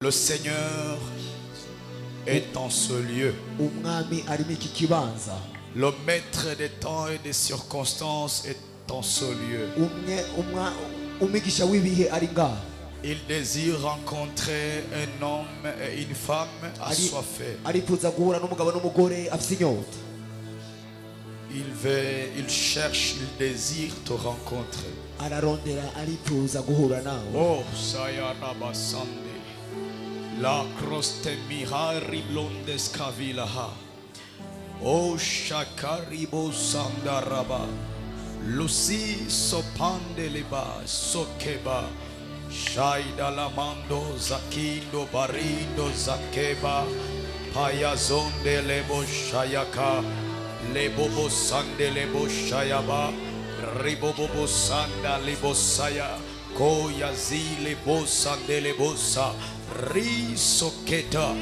Le Seigneur est en ce lieu. Le maître des temps et des circonstances est en ce lieu. Il désire rencontrer un homme et une femme assoiffés. Il cherche, il désire te rencontrer. Oh, Sayaraba Sande. La croste mihari blonde scavilaha. Oh, Shakaribo Sandaraba. Lucy sopande leba sokeba. Shaida lamando zakindo barindo zakeba. Payazonde lebo shayaka. Lebobo sande lebo shayaba. Ribobo sanda lebo saya. Koya zile bosa dele bosa. Ri soketa.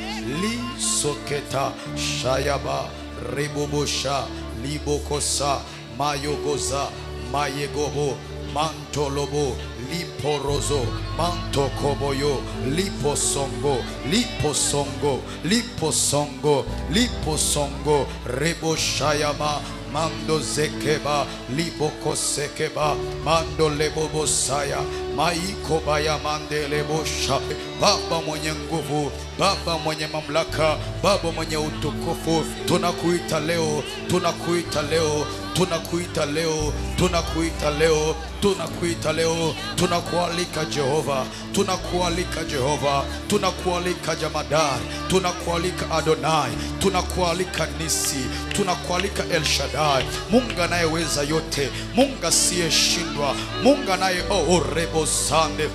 Li soketa. Shayaba. Ribobosha. Libokosa. Mayogoza. Mayegobo. Mantolobo. Liporozo. Mantokoboyo. Liposongo. Liposongo. Liposongo. Liposongo. Rebo shayama. Mando zekeba, liboko sekeba, mando lebobo saya, maiko baya mande lebosha. Baba mwenye nguvu, Baba mwenye mamlaka, Baba mwenye utukufu, tunakuita leo, tunakuita leo, tunakuita leo, tunakuita leo, tunakuita leo, tunakualika Jehova, tunakualika Jehova, tunakualika Jamadari, tunakualika Adonai, tunakualika Nisi, tunakualika El Shaddai, Mungu anayeweza yote, Mungu asiyeshindwa, Mungu anaye rebo sande,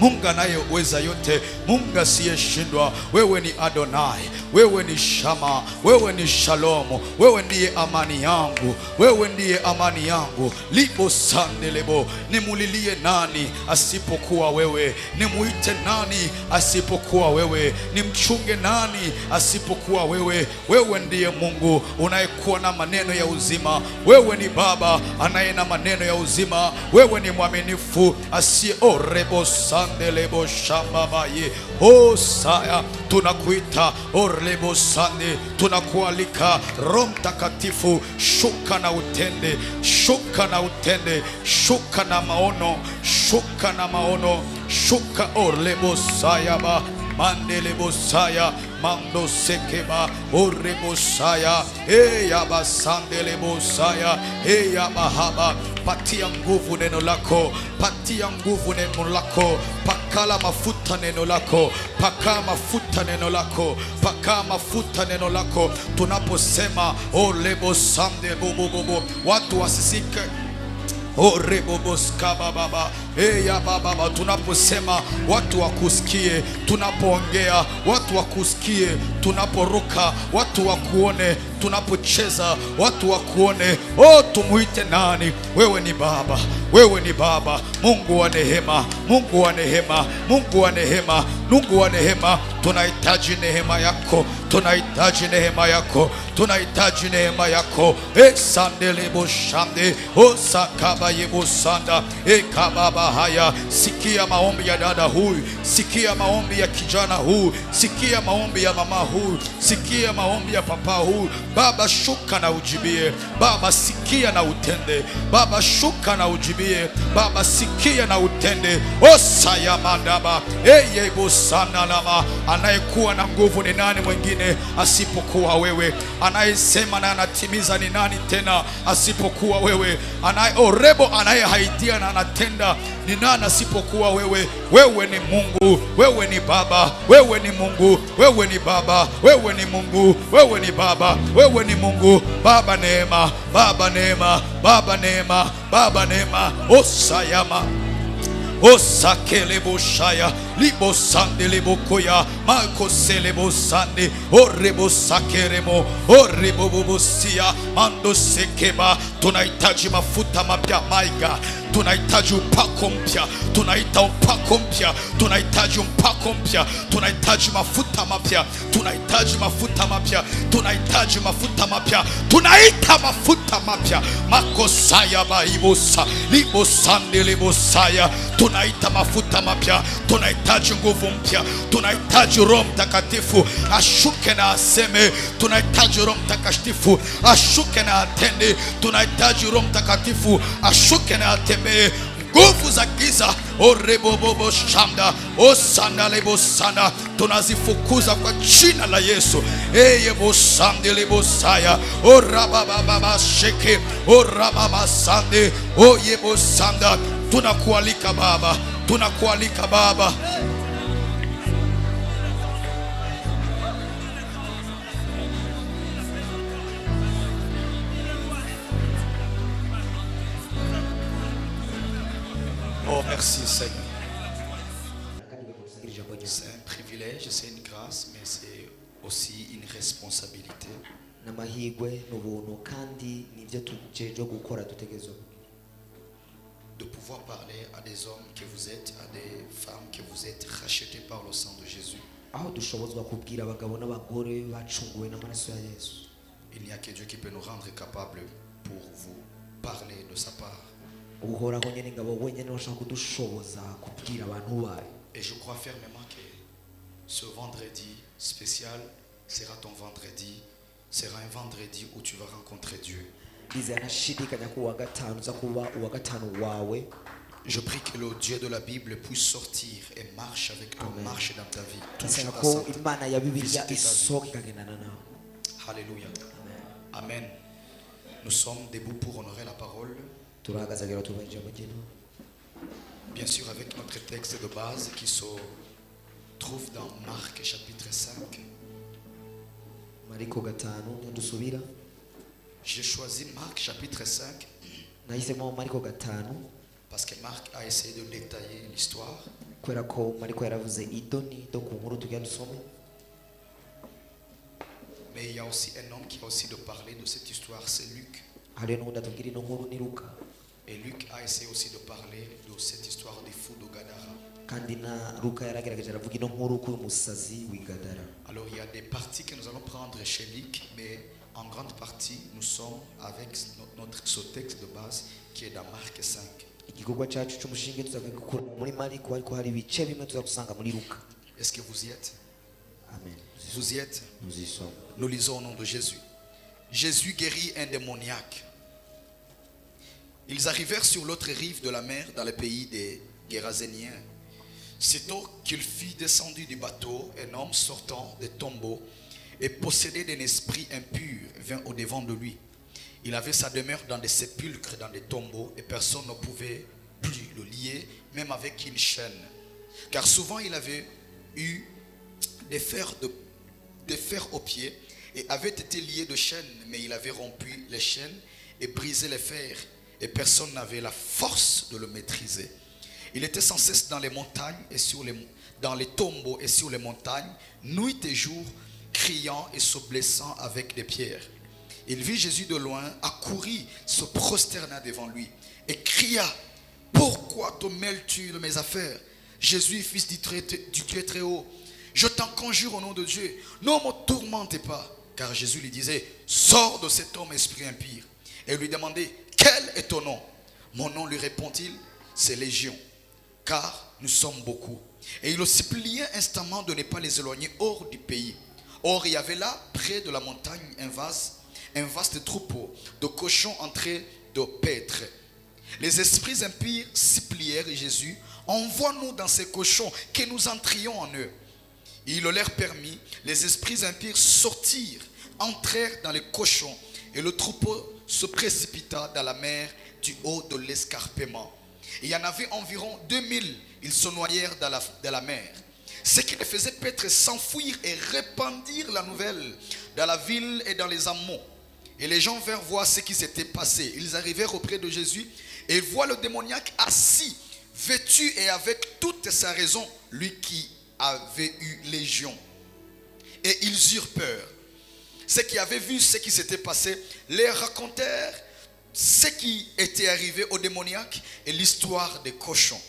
Mungu anayeweza yote, Mungu asiyeshindwa. Wewe ni Adonai, wewe ni Shama, wewe ni Shalomu, wewe ndiye amani yangu, wewe ndiye amani yangu. Libo sande lebo, nimulilie nani asipokuwa wewe? Nimuite nani asipokuwa wewe? Nimchunge nani asipokuwa wewe? Wewe ndiye Mungu unayekuwa na maneno ya uzima, wewe ni Baba anaye na maneno ya uzima, wewe ni mwaminifu asiye rebo sande lebo shamba baye. Oh saya, tunakuita orlebo sande, tunakualika Roho Mtakatifu, shuka na utende, shuka na utende, shuka na maono, shuka na maono, shuka orlebo saya ba mandele bosaya, mando sekeba orebo saya, yaba sandele bosaya, yaba haba. Patia nguvu neno lako, patia nguvu neno lako, pakala mafuta neno lako, paka mafuta neno lako, paka mafuta neno lako. Tunaposema lebo sande bobo, watu wasisike reboboska baba, ya baba. Tunaposema watu wakusikie, tunapoongea watu wakusikie, tunaporuka watu wakuone, tunapocheza watu wakuone. Tumuite nani? Wewe ni Baba, wewe ni Baba, Mungu wa neema, Mungu wa neema, Mungu wa neema, Mungu wa neema. Tunahitaji neema yako, tunahitaji neema yako, tunahitaji neema yako. Sandele boshande, sakaba yebo sanda, kababa haya. Sikia maombi ya dada huyu, sikia maombi ya kijana huyu, sikia maombi ya mama huyu, sikia maombi ya papa huyu. Baba shuka na ujibie, Baba sikia na utende, Baba shuka na ujibie, Baba sikia na utende. Osaya mandaba, yebo sana lama. Anayekuwa na nguvu ni nani mwingine asipokuwa wewe? Anayesema na anatimiza ni nani tena asipokuwa wewe? Rebo anayehaidia na anatenda ni nani asipokuwa wewe? Wewe ni Mungu, wewe ni Baba, wewe ni Mungu, wewe ni Baba, wewe ni Mungu, wewe ni Baba, wewe ni Mungu. Baba neema, Baba neema, Baba neema, Baba neema. Osayama Osakelebo shaya, libo sande lebo koya, mako selebo sande, orebo sakeremo, orebo bobosia, mando sekeba. Tunahitaji mafuta mapya, my God. Tunahitaji upako mpya, tunaita upako mpya, tunahitaji upako mpya, tunahitaji mafuta mapya, tunahitaji mafuta mapya, tunahitaji mafuta mapya, tunaita mafuta mapya. Makosaya baibosa, libo sande lebo saya. Tunaita mafuta mapya, tunaita tunahitaji nguvu mpya, tunahitaji Roho Mtakatifu ashuke na aseme, tunahitaji Roho Mtakatifu ashuke na atende, tunahitaji Roho Mtakatifu ashuke na atembee. Nguvu za giza orebobobo shanda osanalebo sana tunazifukuza kwa jina la Yesu. Eyebo sandelebo saya orabababa sheke orababa sande oyebo sanda. Tunakualika Baba, tunakualika Baba. Oh, merci Seigneur. C'est un privilège, c'est une grâce, mais c'est aussi une responsabilité. De pouvoir parler à des hommes que vous êtes, à des femmes que vous êtes rachetés par le sang de Jésus. Il n'y a que Dieu qui peut nous rendre capables pour vous parler de sa part. Et je crois fermement que ce vendredi spécial sera ton vendredi, sera un vendredi où tu vas rencontrer Dieu. Je prie que le Dieu de la Bible puisse sortir et marche avec toi, marche dans ta vie. Alléluia. Amen. Nous sommes debout pour honorer la parole. Bien sûr avec notre texte de base qui se trouve dans Marc chapitre 5. J'ai choisi Marc chapitre 5 parce que Marc a essayé de détailler l'histoire. Mais il y a aussi un homme qui a aussi de parler de cette histoire, c'est Luc. Et Luc a essayé aussi de parler de cette histoire des fous de Gadara. Alors il y a des parties que nous allons prendre chez Luc, mais en grande partie nous sommes avec ce texte de base qui est dans Marc 5. Est-ce que vous y êtes? Amen. Vous y êtes? Nous y sommes. Nous lisons au nom de Jésus. Jésus guérit un démoniaque. Ils arrivèrent sur l'autre rive de la mer, dans le pays des Géraséniens. Sitôt qu'il fut descendu du bateau, un homme sortant des tombeaux et possédé d'un esprit impur vint au-devant de lui. Il avait sa demeure dans des sépulcres, dans des tombeaux, et personne ne pouvait plus le lier, même avec une chaîne. Car souvent il avait eu des fers aux pieds et avait été lié de chaînes, mais il avait rompu les chaînes et brisé les fers, et personne n'avait la force de le maîtriser. Il était sans cesse dans les montagnes et dans les tombeaux et sur les montagnes, nuit et jour, criant et se blessant avec des pierres. Il vit Jésus de loin, accourut, se prosterna devant lui et cria: pourquoi te mêles-tu de mes affaires, Jésus, fils du Dieu très haut? Je t'en conjure au nom de Dieu, ne me tourmente pas. Car Jésus lui disait: sors de cet homme, esprit impur. Et lui demandait: quel est ton nom? Mon nom, lui répond-il, c'est Légion, car nous sommes beaucoup. Et il le suppliait instamment de ne pas les éloigner hors du pays. Or il y avait là, près de la montagne, un vaste troupeau de cochons en train de paître. Les esprits impurs supplièrent Jésus: envoie-nous dans ces cochons, que nous entrions en eux. Il leur permit. Les esprits impurs sortirent, entrèrent dans les cochons, et le troupeau se précipita dans la mer du haut de l'escarpement. Il y en avait environ 2000. Ils se noyèrent dans la mer. Ce qui les faisait paître s'enfuir et répandirent la nouvelle dans la ville et dans les hameaux. Et les gens vinrent voir ce qui s'était passé. Ils arrivèrent auprès de Jésus et voient le démoniaque assis, vêtu et avec toute sa raison, lui qui avait eu légion. Et ils eurent peur. Ceux qui avaient vu ce qui s'était passé leur racontèrent ce qui était arrivé au démoniaque et l'histoire des cochons.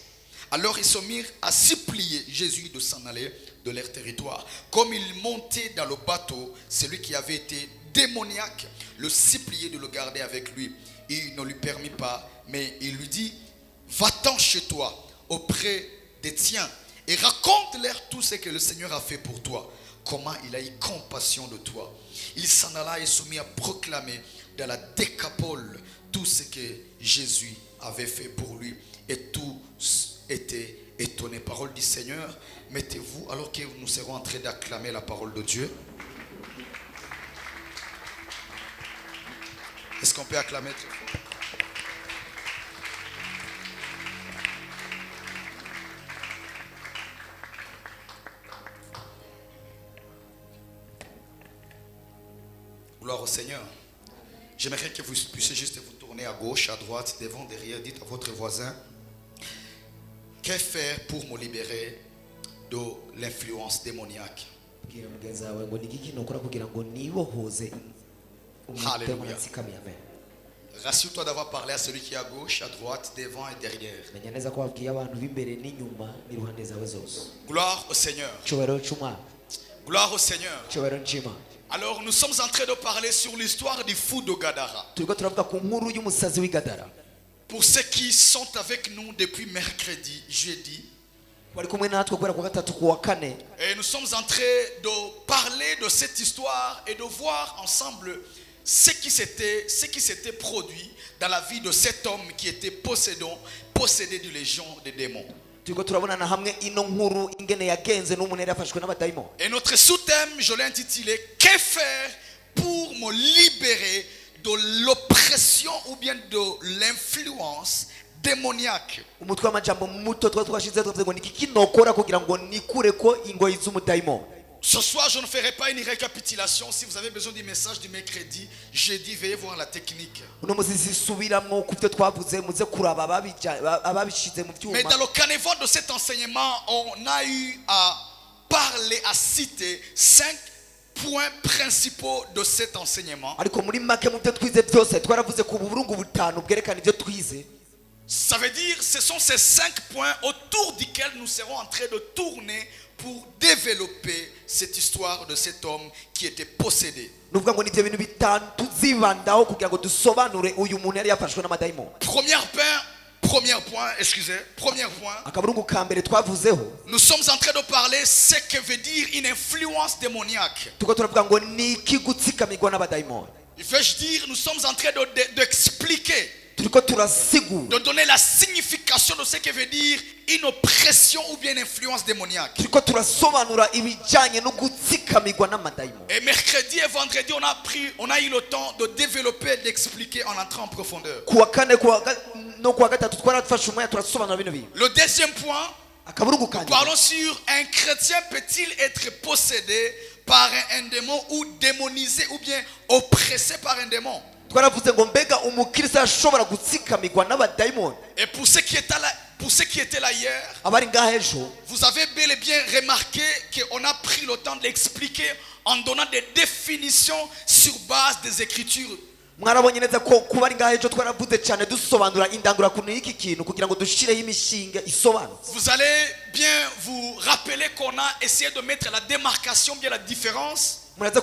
Alors ils se mirent à supplier Jésus de s'en aller de leur territoire. Comme il montait dans le bateau, celui qui avait été démoniaque le suppliait de le garder avec lui. Il ne lui permit pas, mais il lui dit: va-t'en chez toi, auprès des tiens, et raconte-leur tout ce que le Seigneur a fait pour toi, comment il a eu compassion de toi. Il s'en alla et se mit à proclamer dans la Décapole tout ce que Jésus avait fait pour lui, et tous étaient étonnés. Parole du Seigneur. Mettez-vous alors que nous serons en train d'acclamer la parole de Dieu. Est-ce qu'on peut acclamer très fort? Gloire au Seigneur. J'aimerais que vous puissiez juste vous tourner à gauche, à droite, devant, derrière. Dites à votre voisin: que faire pour me libérer de l'influence démoniaque? Alléluia. Rassure-toi d'avoir parlé à celui qui est à gauche, à droite, devant et derrière. Gloire au Seigneur. Gloire au Seigneur. Alors nous sommes en train de parler sur l'histoire du fou de Gadara. Pour ceux qui sont avec nous depuis mercredi, jeudi, et nous sommes en train de parler de cette histoire et de voir ensemble ce qui s'était produit dans la vie de cet homme qui était possédé d'une légion de démons. Et notre sous-thème, je l'ai intitulé: que faire pour me libérer de l'oppression ou bien de l'influence démoniaque. Ce soir, je ne ferai pas une récapitulation. Si vous avez besoin du message du mercredi, jeudi, veuillez voir la technique. Mais dans le canevas de cet enseignement, on a eu à parler, à citer 5 points principaux de cet enseignement. Ça veut dire, ce sont ces 5 points autour desquels nous serons en train de tourner pour développer cette histoire de cet homme qui était possédé. Premier point. Nous sommes en train de parler ce que veut dire une influence démoniaque. Il veut dire, nous sommes en train d'expliquer, de donner la signification de ce que veut dire une oppression ou bien une influence démoniaque. Et mercredi et vendredi, on a eu le temps de développer et d'expliquer en entrant en profondeur. Le deuxième point, parlons sur: un chrétien peut-il être possédé par un démon ou démonisé ou bien oppressé par un démon? Et pour ceux qui étaient là hier, vous avez bel et bien remarqué qu'on a pris le temps d'expliquer en donnant des définitions sur base des Écritures. Vous allez bien vous rappeler qu'on a essayé de mettre la démarcation, bien la différence entre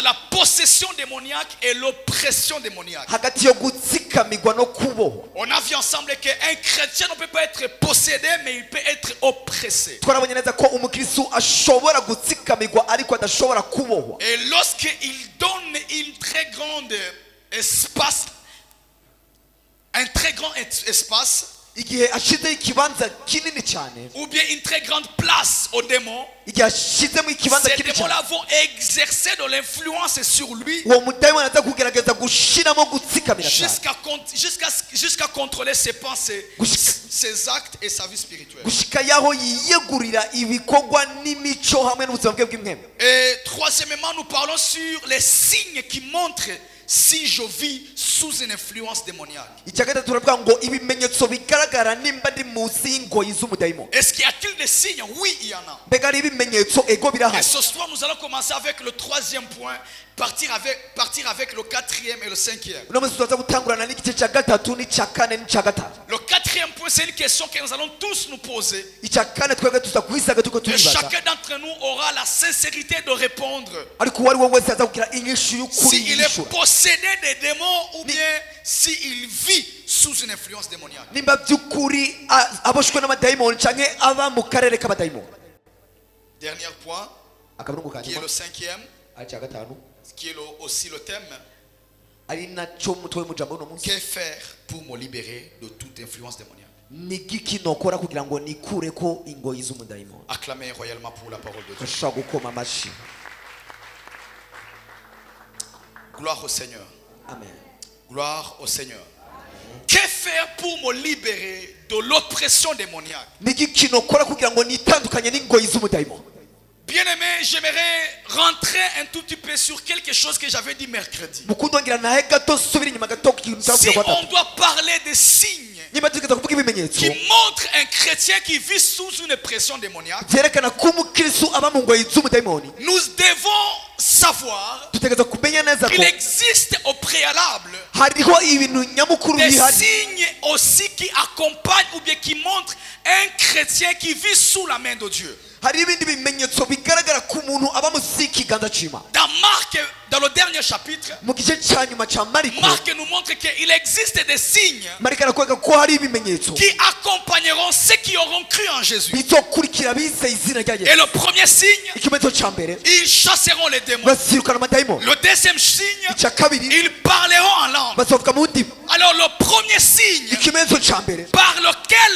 la possession démoniaque et l'oppression démoniaque. On a vu ensemble qu'un chrétien ne peut pas être possédé, mais il peut être oppressé. Et lorsqu'il donne un très grand espace, ou bien une très grande place aux démons, ces démons-là vont exercer de l'influence sur lui jusqu'à contrôler ses pensées, ses actes et sa vie spirituelle. Et troisièmement, nous parlons sur les signes qui montrent si je vis sous une influence démoniaque. Est-ce qu'il y a-t-il des signes? Oui, il y en a. Et ce soir, nous allons commencer avec le troisième point, partir avec le quatrième et le cinquième. Le quatrième point, c'est une question que nous allons tous nous poser. Et chacun d'entre nous aura la sincérité de répondre s'il est possédé des démons ou bien s'il vit sous une influence démoniaque. nimba by'ukuri aboshwe n'amadayimoni canke aba mu karere k'abadayimoni. Dernier point, Akaburungu ka qui est nyuma le cinquième, ari cya gatanu qui est aussi le thème. ari naco mutwe w'umujambo uno munsi. Que faire pour me libérer de toute influence démoniaque? Ni giki nokora kugira ngo nikure ko ingoyi z'umudayimoni. Acclamez royalement pour la parole de Dieu. Ashobora gukoma amashi. Gloire au Seigneur. Amen. Gloire au Seigneur. Que faire pour me libérer de l'oppression démoniaque? Ni giki nokora kugira ngo nitandukanye n'ingoyi z'umudayimoni. Bien-aimé, j'aimerais rentrer un tout petit peu sur quelque chose que j'avais dit mercredi. Mukundwa ngira nahe gato subira inyuma gato Si on doit parler des signes niba tugeza kuvuga ibimenyetso qui montrent un chrétien qui vit sous une pression démoniaque, byerekana ko umukristo aba mu ngoyi z'umudayimoni, nous devons savoir dutegereza kumenya neza ko qu'il existe au préalable hariho ibintu nyamukuru des bihari, signes aussi qui accompagnent ou bien qui montrent un chrétien qui vit sous la main de Dieu. hari ibindi bimenyetso bigaragara ku muntu aba munsi y'ikiganza c'Imana. Dans Marc, dans le dernier chapitre, Mu gice ca nyuma ca Mariko, Marc nous montre qu'il existe des signes Mariko arakwereka ko hari ibimenyetso qui accompagneront ceux qui auront cru en Jésus. bizokurikira bizeye izina rya Et Yesu. le premier signe, Ikimenyetso ca mbere ils chasseront les démons. bazirukana amadayimoni, Le deuxième signe, icya kabiri ils parleront en langue. bazovuga mu ndimi. Alors le premier signe Ikimenyetso ca mbere par lequel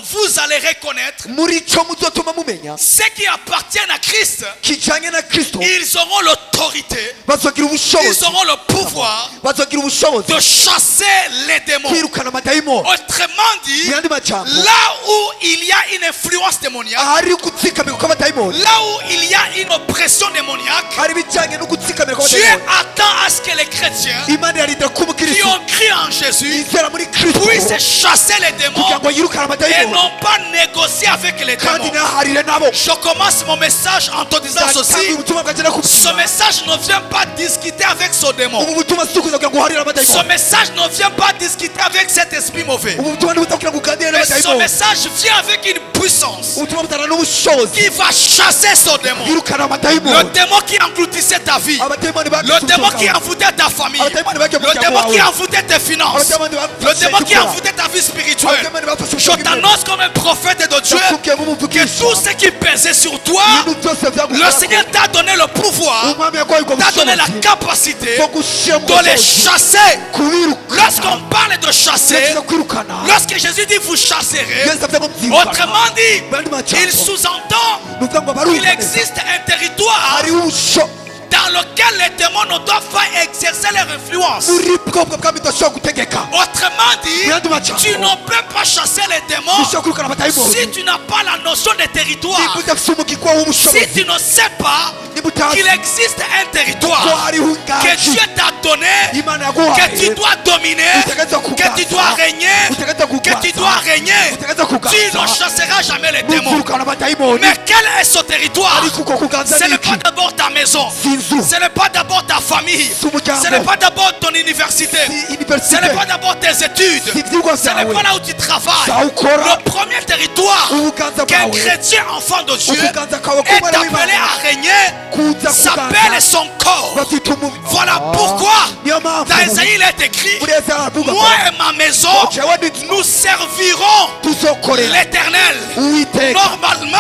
vous allez reconnaître muri ico muzotuma mumenya ceux qui appartiennent à Christ, kijanye na Kristo, ils auront l'autorité, bazogira ils ubushobozi, auront le pouvoir bazogira ubushobozi de chasser les démons. kwirukana amadayimoni. Autrement dit, Mu yandi majambo, là où il y a une influence démoniaque, ahari gutsikamira kw'abadayimoni, là où il y a une oppression démoniaque, hari ibijyanye no gutsikamira Dieu kw'abadayimoni, attend à ce que les chrétiens Imana yarindira ko qui umukristo ont cru en Jésus yizera muri Kristo puissent chasser les kugira démons ngo yirukane et amadayimoni non pas négocier avec les kandi démons. ntaharire nabo. Je commence mon message en te disant Ndatanga ceci. ubutumwa bwanjye no Ce kubwira, message ne vient pas discuter avec ce démon. ubu butumwa si ukuza kugira ngo uharire Ce amadayimoni, message ne vient pas discuter avec cet esprit mauvais. ubu butumwa ntibuza kugira ngo uganire Mais ce n'amadayimoni, message vient avec une puissance ubutumwa butana n'ubushobozi qui va chasser ce démon. yirukana Le amadayimoni, démon qui engloutissait ta vie. abadayimoni Le démon qui bagize envoûtait ta famille. abadayimoni bagiye mu Le muryango démon qui wawe, envoûtait tes finances. abadayimoni Le bafashe démon qui igikora, envoûtait ta vie spirituelle. abadayimoni bafashe Je ubwenge, t'annonce comme un prophète de Dieu ndakubwiye que nk'umuvugisha, tout ce qui pesait sur toi, ibintu byose le byagukora, Seigneur t'a donné le pouvoir, umwami yaguhaye ubwo t'a donné la bushobozi capacité bwo gushyira mu de les bushobozi chasser. kubirukana. Lorsqu'on parle de chasser, Yavuze kwirukana, lorsque Jésus dit vous chasserez, Yesu avuze ngo mbyirukana. autrement dit, Mu yandi majambo, il sous-entend ni ukuvuga ngo qu'il barukane, existe un territoire hariho ubusho dans lequel les démons ne doivent pas exercer leur influence. muri bwobwo bwami udashobora gutegeka. Autrement dit, Mu yandi majambo, tu ne peux pas chasser les démons ushobora kwirukana amadayimoni si tu n'as pas la notion de niba territoire. udafite umugikwa Si w'ubushobozi, tu ne sais pas niba utazi qu'il existe un ko territoire hariho que inganji Dieu t'a donné, Imana que yaguhaye, tu dois dominer, utegerezwa que tu dois kugaza, régner, utegerezwa que tu dois kugaza, régner, utegerezwa tu ne kugaza, chasseras jamais les démons. nuzirukana amadayimoni. Mais quel est ce territoire? Ariko uko kuganza Ce ni n'est iki? pas d'abord ta maison, Si inzu, ce n'est pas d'abord ta famille, si umuryango, ce n'est pas d'abord ton université, si ce universite, n'est pas d'abord tes études, si ivyigwa ce n'est vyawe, pas là où tu travailles. saho ukora, Le premier territoire ubuganza qu'un bwawe, chrétien enfant de Dieu ukuganza kwawe est k'umwana appelé w'Imana à régner kuza s'appelle kuganza son corps. bafite umubiri. Voilà pourquoi Niyo mpamvu dans Isaïe il est écrit, muri Yesaya haravuga moi ngo et ma maison jewe n'inzu nous servirons tuzokorera l'Éternel. Uwiteka. Normalement,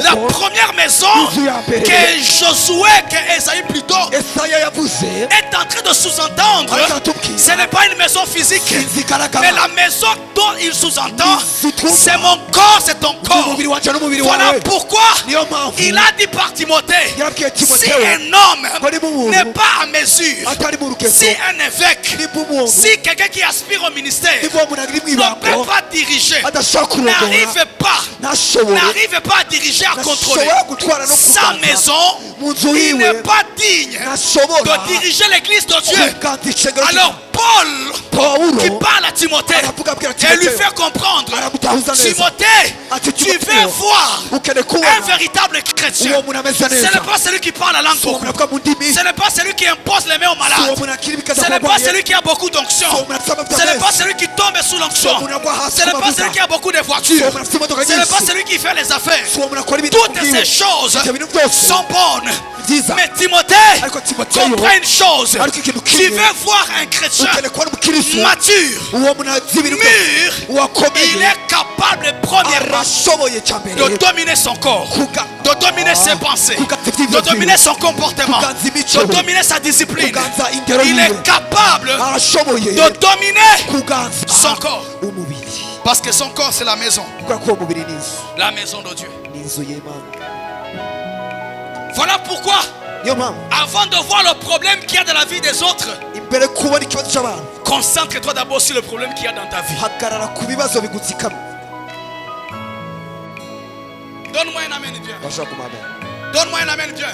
la première maison Inzu ya mbere que Josué, que Esaïe plutôt, Yesaya yavuze est en train de sous-entendre, aratubwira ce n'est pas une maison physique, zigaragara mais la maison dont il sous-entend, Zituma. c'est mon corps, c'est ton corps. umubiri wanje n'umubiri Voilà wawe. pourquoi Niyo mpamvu il a dit par Timothée, yarabwiye si Timoteyo un homme bari mu muntu n'est pas à mesure, atari mu rukezo, si un évêque, niba umuntu si quelqu'un qui aspire au ministère niba uwo muntu ari mu ne peut ibango pas diriger, adashobora kurongora n'arrive pas à diriger, à contrôler ntashobora gutwara no sa kuganza maison, mu nzu il yiwe, n'est pas digne ntashobora de diriger l'église de Dieu. kuganza ishengero Alors Paul, Pawulo qui parle à Timothée aravuga abwira et lui Timoteyo, fait comprendre, aramutahuza neza Timothée, ati tu veux Timoteyo, voir ukeneye un kubona véritable chrétien. uwo muntu ameze Ce neza, n'est pas celui qui parle la langue si uwo beaucoup. muntu avuga mu ndimi, Ce n'est pas celui qui impose les mains aux si uwo malades. muntu akiri Ce bikaza n'est pas kurwaye, celui qui a beaucoup d'onction. si uwo muntu afite amavuta Ce n'est pas menshi, celui qui tombe sous si l'onction. uwo muntu agwa hasi Ce n'est ku pas mavuta, celui qui a beaucoup de si voitures. uwo muntu afite imodoka Ce n'est pas nyinshi, celui qui fait les affaires. si uwo muntu akora ibintu Toutes kubwiwe, ces choses ibyo bintu byose sont bonnes. byiza Mais Timothée, ariko Timoteyo comprends une chose. ariko ikintu Tu kimwe veux voir un chrétien ukeneye kubona umukristo mature, uwo muntu azi ibintu mûr, il wakomeye est capable premièrement arashoboye cya mbere de dominer son corps, kuga de dominer ses pensées, de dominer son comportement, de dominer sa discipline. kuganza indero Il yiwe est capable arashoboye de dominer kuganza son corps. umubiri Parce que son corps c'est la maison. kubera ko uwo mubiri ni inzu La maison de Dieu. ni inzu y'Imana. Voilà pourquoi, Niyo mpamvu avant de voir le problème qu'il y a dans la vie des autres, imbere kubona ikibazo cy'abantu concentre-toi d'abord sur le problème qu'il y a dans ta vie. hagarara ku bibazo bigutsikama. Donne-moi un amen bien. Bashaka kumamera Donne-moi un amen bien.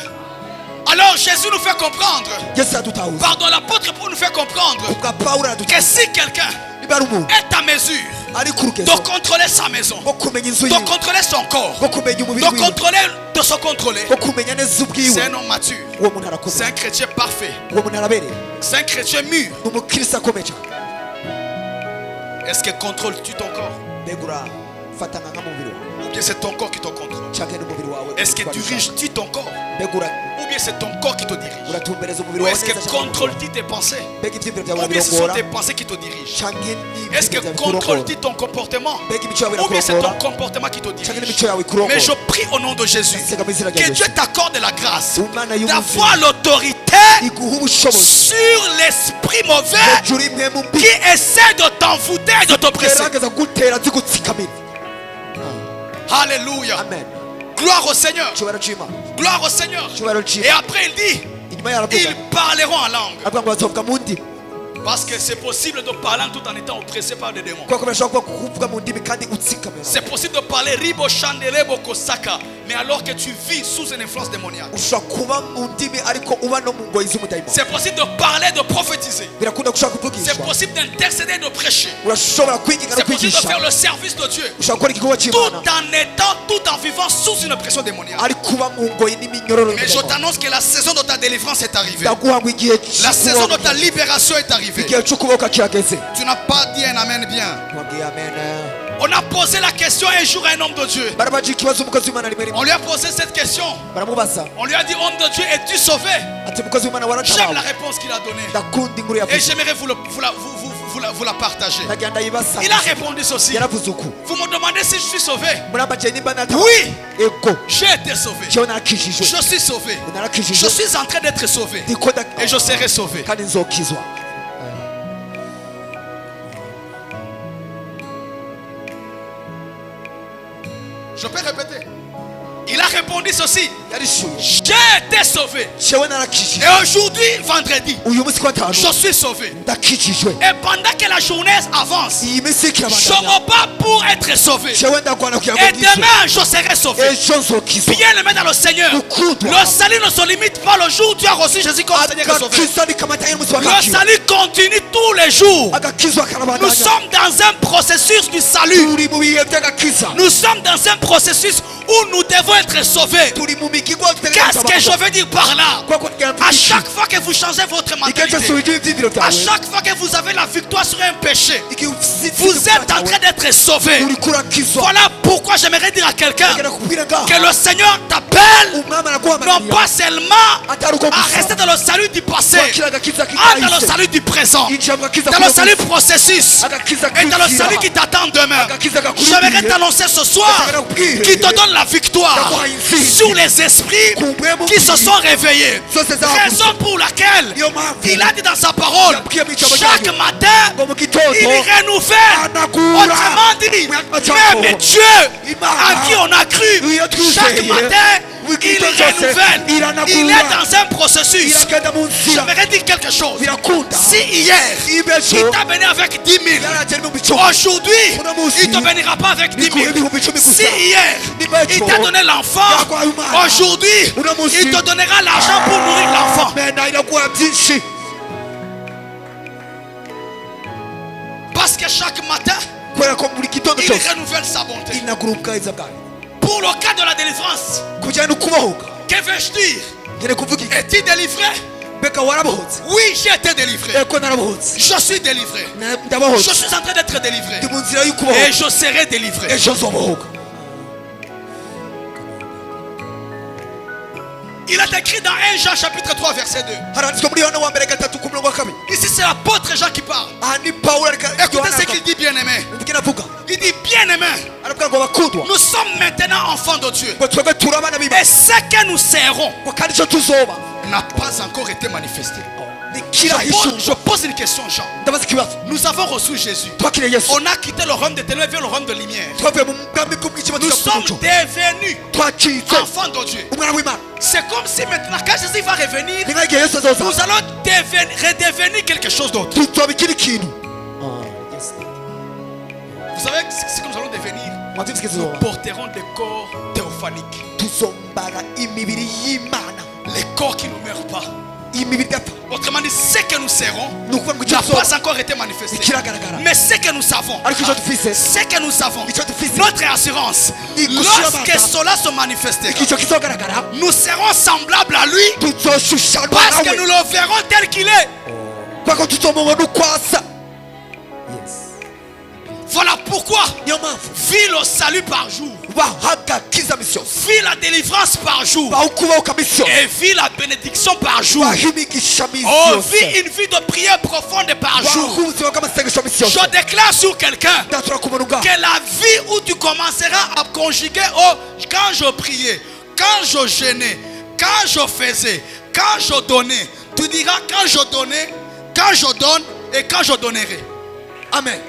Alors Jésus nous fait comprendre, Yesu adutahuza pardon, l'apôtre Paul nous fait comprendre ubwa Pawulo que aradutahuza si quelqu'un niba ari umuntu est à mesure ari ku de rugezo contrôler sa maison, rwo kumenya inzu de yiwe contrôler son corps, rwo kumenya umubiri de wiwe contrôler, de se contrôler, rwo kumenya neza c'est ubwiwe un homme mature, uwo muntu c'est arakomeye un chrétien parfait, uwo muntu arabereye c'est un chrétien mûr. ni umukristo akomeye cyane. Est-ce que contrôles-tu ton corps mbega urafata nk'umubiri wawe ou bien c'est ton corps qui te contrôle? cyangwa n'umubiri wawe Est-ce que utwara diriges-tu ton corps mbega ou bien c'est ton corps qui te dirige? uratumbereza umubiri Ou wawe est-ce que neza cyangwa contrôles-tu tes pensées mbega ibyiyumviro byawe ou bien ce sont urabirongora tes pensées qui te dirigent? cyangwa Est-ce que n'ibyiyumviro byawe bikurongora contrôles-tu ton comportement mbega imico yawe ou bien c'est ton irakurongora comportement qui te cyangwa dirige? n'imico yawe Mais ikurongora. je prie au nom de Jésus Senga mu izina rya que Dieu Yesu t'accorde la grâce Imana y'ubuzima d'avoir l'autorité iguha ubushobozi sur l'esprit mauvais hejuru y'imwe mu mbi qui essaie de t'envoûter et de t'oppresser. gerageza gutera zigutsikamira. Alléluia. Amen. Gloire au Seigneur. Icyubahiro cy'Imana Gloire au Seigneur. icyubahiro Et cy'Imana. après il dit, Inyuma yaravuga ils parleront en langue. avuga ngo bazovuga mu ndimi Parce que c'est possible de parler tout en étant oppressé par des démons. kuko birashobora kuvuga mu ndimi kandi utsikamira. C'est possible de parler ribo chandelebo kosaka, mais alors que tu vis sous une influence démoniaque. ushobora kuba mu ndimi ariko uba no mu ngoyi z'umudayimoni. C'est possible de parler, de prophétiser. Birakunda gushaka C'est kuvugishwa. possible d'intercéder et de prêcher. urashobora kwigira no C'est possible de kwigisha. faire le service de Dieu ushobora gukora igikorwa cy'Imana tout en vivant sous une pression démoniaque. ari kuba mu ngoyi n'iminyororo Mais je y'umudayimoni. t'annonce que la saison de ta délivrance est arrivée. ndaguha ngo igihe La saison de cy'ukubohoka- ta libération est arrivée. igihe cy'ukubohoka kirageze. Tu n'as pas dit un amen bien. Mwambie amen. On a posé la question un jour à un homme de Dieu. barabaje ikibazo umukozi w'Imana rimwe rimwe On lui a posé cette question. baramubaza On lui a dit, homme de Dieu, es-tu sauvé? ati umukozi w'Imana J'aime la waratabawe. réponse qu'il a donnée. ndakunda inkuru Et yavuze j'aimerais vous la partager. ndagenda yibasa. Il a répondu ceci. yaravuze uku Vous me demandez si je suis sauvé. murambaje nimba natabawe. Oui, ego j'ai été sauvé. jewe narakijijwe Je suis sauvé. Je narakijijwe suis en train d'être sauvé. ndiko Et je serai sauvé. kandi nzokizwa. Je peux répéter. Il a répondu ceci. yarishuye J'ai été sauvé. jewe narakijijwe Et aujourd'hui, vendredi, uyu munsi kwa gatanu je suis sauvé. ndakijijwe. Et pendant que la journée avance, iyi minsi je kirabandanya me bats pour être sauvé. jewe ndagwana kugira Et ngo ngizwe. demain, je serai sauvé. ejo nzokizwa. Bien aimé dans le Seigneur. Gukundwa. Le salut ne se limite pas le jour où tu as reçu Jésus comme Seigneur et Sauveur. agakiza nikamatanya n'umunsi wa Le gatanu. salut continue tous les jours. agakizwa Nous karabandanya. sommes dans un processus du salut. turi mu bihe by'agakiza. Nous sommes dans un processus où nous devons être sauvés. turi mu migigo Qu'est-ce que je veux dire par là? À chaque fois que vous changez votre igihe cyose mentalité, wigira ibyiyumviro à byawe chaque fois que vous avez la victoire sur un péché, igihe ufite vous êtes en train d'être sauvé. uri kurakizwa. Voilà pourquoi j'aimerais dire à quelqu'un agera kubwira ngaha que le Seigneur t'appelle umwami non araguhamagara pas seulement atari uko à gusa rester dans le salut du passé, wakira agakiza ah, dans le kikahise. salut du présent, injira mu gakiza dans le k'uno salut munsi. processus agakiza et dans le k'inzira. salut qui t'attend demain. agakiza gakurindiriye. J'aimerais t'annoncer ce soir qui te donne la victoire sur les esprits qui se sont réveillés. Raison pour laquelle il a dit dans sa parole, chaque matin, ngo mu gitondo il renouvelle. Autrement dit, même Dieu à qui on a cru, chaque matin, il renouvelle. Il est dans un processus. iragenda mu nzira J'aimerais dire quelque chose. birakunda. Si hier, il ibejo t'a béni avec 10 000, yaragera mu bico aujourd'hui, il ne te bénira pas avec 10 000. Si hier, il t'a donné l'enfant, aujourd'hui, il te donnera l'argent pour nourrir l'enfant. mena iraguha byinshi Parce que chaque matin, kubera ko buri gitondo il cyose renouvelle sa bonté. inagura ubwiza bwawe. Pour le cas de la délivrance, ku bijyanye no kubohoka que vais-je dire? ngere kuvuga iki Es-tu délivré? mbega warabohotse Oui, j'ai été délivré. eko narabohotse Je suis délivré. ndabohotse Je suis en train d'être délivré. ndi mu nzira Et y'ukubohoka je serai délivré. ejo nzobohoka. Il est écrit dans 1 Jean chapitre 3 verset 2. haranditswe muri yohana wa mbere gatatu ku murongo wa kabiri. Ici c'est l'apôtre Jean qui parle. aha ni pawulo ariko Écoutez ce qu'il dit, bien-aimé. avuga. Il dit, bien-aimé, aravuga ngo bakundwa nous sommes maintenant enfants de Dieu. ngo twebwe turi abana Et b'Imana ce que nous serons ngo kandi icyo tuzoba n'a pas encore été manifesté. Je ntikirahishurwa. pose une question, Jean. ndabaza ikibazo. Nous avons reçu Jésus. twakiriye yesu On a quitté le royaume de ténèbres vers le royaume de lumière. twavuye mu bwami bw'umwijima Nous tujya mu sommes mucyo. devenus twacitse enfants de Dieu. umwana w'Imana. C'est comme si maintenant, quand Jésus va revenir, ni nk'aho igihe yesu azoza nous allons redevenir quelque chose d'autre. tuzoba ikindi kintu. Vous savez ce que nous allons devenir? mwatumvise Nous tuzoba porterons des corps théophaniques. tuzombara imibiri y'Imana, Les corps qui ne meurent pas. imibiri idapfa. Autrement dit, ce que nous serons ni ukuvuga ngo icyo n'a tuzoba pas encore été manifesté. ikiragaragara. Mais ce que nous savons, ariko icyo dufise ce que nous savons, icyo dufise notre assurance, lorsque cela se manifestera, icyo kizogaragara nous serons semblables à lui tuzoshushanywa parce que nawe nous le verrons tel qu'il est. kubera ko tuzomubona uko asa. Voilà pourquoi niyo mpamvu vis le salut par jour, bahabwa kiza misiyo, vis la délivrance par jour baha ukubahuka misiyo, et vis la bénédiction par jour. baha imigisha misi Oh, yose, vis une vie de prière profonde par baha jour. ubuzima bw'amasengesho misi yose. Je déclare sur quelqu'un ndatura ku muntu ngaho que la vie où tu commenceras à conjuguer, oh, quand je priais, quand je jeûnais, quand je faisais, quand je donnais, tu diras quand je donnais, quand je donne et quand je donnerai. amen.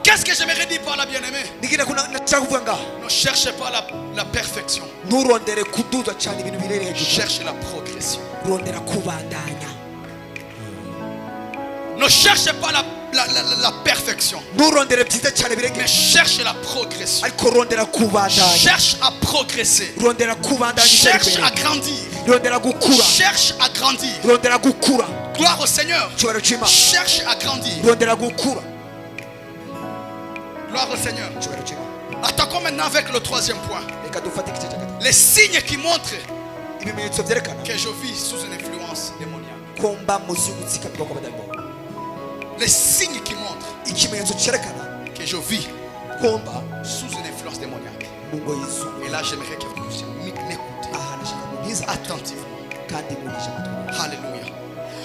Qu'est-ce que j'aimerais dire par là, bien-aimé? nigire nashaka kuvuga ngaho Ne cherchez pas la perfection, nturondere kuduza cyane ibintu birere hejuru, cherchez la progression. urondera kubandanya. Ne cherchez pas la perfection, nturondere byiza cyane birenge, mais cherchez la progression. ariko urondera kubandanya, Cherche à progresser, urondera kubandanya itera cherche à imbere, grandir, urondera gukura, cherche à grandir. urondera gukura. Gloire au Seigneur. icyubahiro cy'Imana, Cherche à grandir. urondera gukura. Gloire au Seigneur. icyubahiro cy'Imana. Attaquons maintenant avec le troisième point. reka dufate igice cya gatatu, Les signes qui montrent ibimenyetso byerekana que je vis sous une influence démoniaque. ko mba muzi gutsikamirwa kw'abadayimoni. Les signes qui montrent ikimenyetso cyerekana que je vis ko mba sous une influence démoniaque. mu ngo y'izuba. Et là, j'aimerais que vous m'écoutez aha nashaka mubwiza attentivement. kandi murishe amatwi. Alléluia.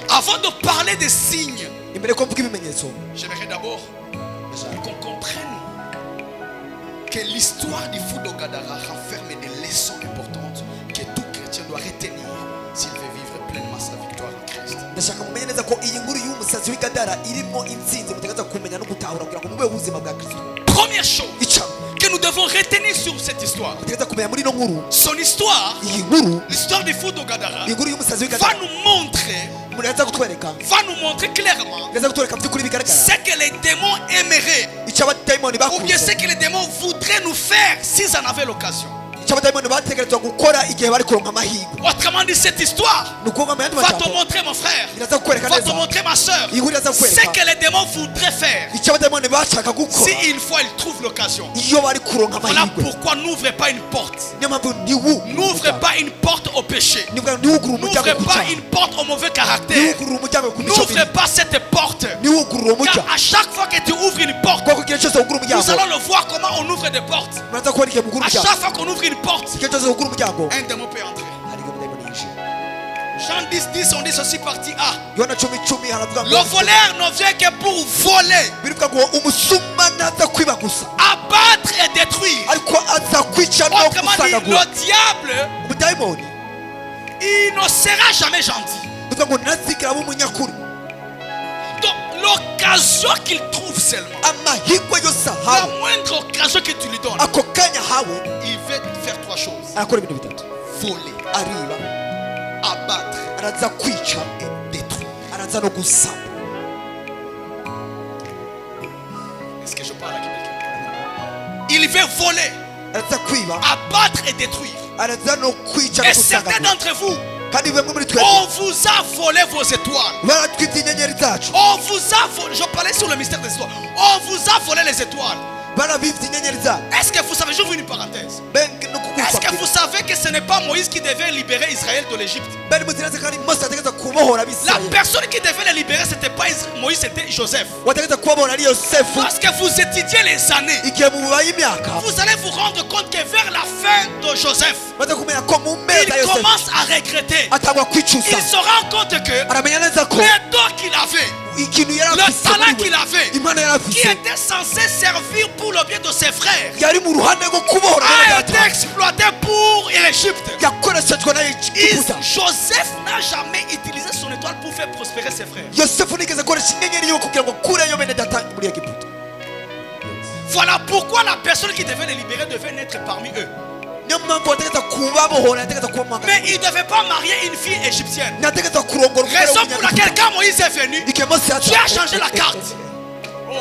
Avant de parler des signes, imbere ko mvuga ibimenyetso, j'aimerais d'abord qu'on comprenne que l'histoire du fou de Gadara renferme des leçons importantes que tout chrétien doit retenir s'il veut vivre pleinement sa victoire en Christ. ndashaka mumenye neza ko iyi nkuru y'umusazi w'igadara irimo intsinzi mutegereza kumenya no gutahura kugira ngo mube ubuzima bwa Kristo. Première chose icya que nous devons retenir sur cette histoire, mutegereza kumenya muri ino nkuru, son histoire, iyi nkuru, l'histoire du fou de Gadara, iyi nkuru y'umusazi va w'igadara nous montrer, muraza kutwereka, clairement muraza kutwereka by'ukuri bigaragara ce que les démons aimeraient icyo abadayimoni ou bien bakunze, ce que les démons voudraient nous faire s'ils en avaient l'occasion. icyo abadayimoni bategerezwa gukora igihe bari kuronka amahirwe. Autrement dit, cette histoire ni ukuvuga mu yandi va te magambo, montrer, mon frère, iraza kukwereka va te neza montrer, ma soeur, iyi nkuru iraza ce kukwereka que les démons voudraient faire icyo abadayimoni bashaka gukora si une fois ils trouvent l'occasion. iyo bari kuronka Voilà amahirwe. pourquoi n'ouvrez pas une porte. niyo mpamvu N'ouvrez pas une porte au péché. ntiwugurure umuryango N'ouvrez ku pas cyaha, une porte au mauvais caractère. ntiwugurure umuryango ku mico N'ouvrez mibi, pas cette porte. ntiwugurure umuryango, Car à chaque fois que tu ouvres une porte, kuko igihe cyose wugura nous umuryango allons le voir comment on ouvre des portes. muraza kubona igihe mugura À umuryango, chaque fois qu'on ouvre une porte, igihe cyose wugura umuryango un démon peut entrer. hariho umudayimoni yinjira. Jean 10, on dit ceci partie A. yohana 10:10 haravuga ngo Le voleur ne vient que pour voler, birivuga ngo umusuma ntaza kwiba gusa, abattre et détruire. ariko aza kwica no Autrement dit, gusandagura. le diable, umudayimoni il ne sera jamais gentil. bivuga ngo ntazigera aba umunyakuri. Donc, l'occasion qu'il trouve seulement, amahirwe yose la ahawe, moindre occasion que tu lui donnes, ako kanya ahawe, il veut faire trois choses: arakora ibintu bitatu: voler, ariba, abattre araza kwica, et détruire. araza no gusama. Est-ce que je parle à quelqu'un? Il veut voler, araza kwiba, abattre et détruire. araza no kwica no Et certains gusandagura. d'entre vous, kandi bamwe muri twe on vous a volé vos étoiles. baratwibye inyenyeri zacu, On vous a volé, je parlais sur le mystère des étoiles. On vous a volé les étoiles. barabibye inyenyeri zacu. Est-ce que vous savez, j'ouvre une parenthèse. Est-ce que vous Est-ce savez que ce n'est pas Moïse qui devait libérer Israël de l'Égypte? bari muzira kandi Mose ategeza kubohora La Abisirayeli. personne qui devait les libérer, c'était c'était pas Moïse, c'était Joseph. wategeza kubabona ari Yosefu Lorsque vous étudiez les années, igihe mubaye imyaka vous allez vous rendre compte que vers la fin de Joseph, maze kumenya ko mu meza il Yosefu commence à regretter. atangwa kwicuza Il se rend compte que aramenya neza ko le don qu'il avait, ikintu yari le afise talent muri we, qu'il avait, impano yari qui afise était censé servir pour le bien de ses frères, yari mu ruhande rwo kubohora a été n'abadata exploité pour l'Égypte. yakoreshejwe na Egiputa. Joseph n'a jamais utilisé son étoile pour faire prospérer ses frères. Yosefu nigeze akoresha inyenyeri yiwe kugira ngo akureyo bene data muri Egiputa. Voilà pourquoi la personne qui devait les libérer devait naître parmi eux. niyo mpamvu wategeza kubabohora yategeza kuba mu Mais il ne devait pas marier une fille égyptienne. nategeza kurongora umugore Raison pour laquelle quand Moïse est venu, igihe Mose Dieu a changé la carte. Oh.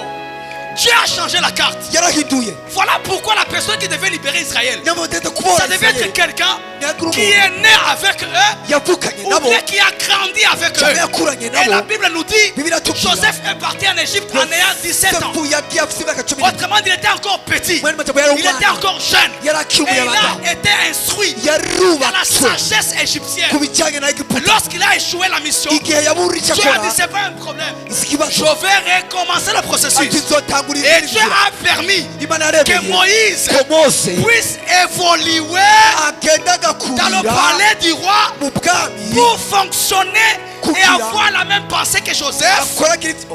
Dieu a changé la carte. yarahinduye Voilà pourquoi la personne qui devait libérer Israël, niyo mpamvu yategeza kubohora ça devait être Isirayeli quelqu'un ntihagire qui umuntu est né avec eux yavukanye ou nabo bien qui a grandi avec cyangwa eux. yakuranye Et la nabo Bible nous dit, Bibiliya itubwira Joseph est parti en Égypte en ayant 17 ans. Yosefu yagiye afite imyaka 17 Autrement, il était encore petit. mwene magambo yari Il était umwana encore jeune. yari akiri Et il umuyabaga a été instruit dans la yarubatswe sagesse ku égyptienne. bijyanye na Egiputa Lorsqu'il a échoué la mission, igihe yabura icyo Dieu a akora dit c'est pas un problème. isi ikibazo Je vais recommencer le ati processus. nzotangura Et izindi Dieu nzira a permis imana que yarebeye Moïse ko Mose puisse évoluer agenda dans le agakurira palais du roi mu bwami pour fonctionner et Kugira. avoir la même pensée que Joseph. akora agira iti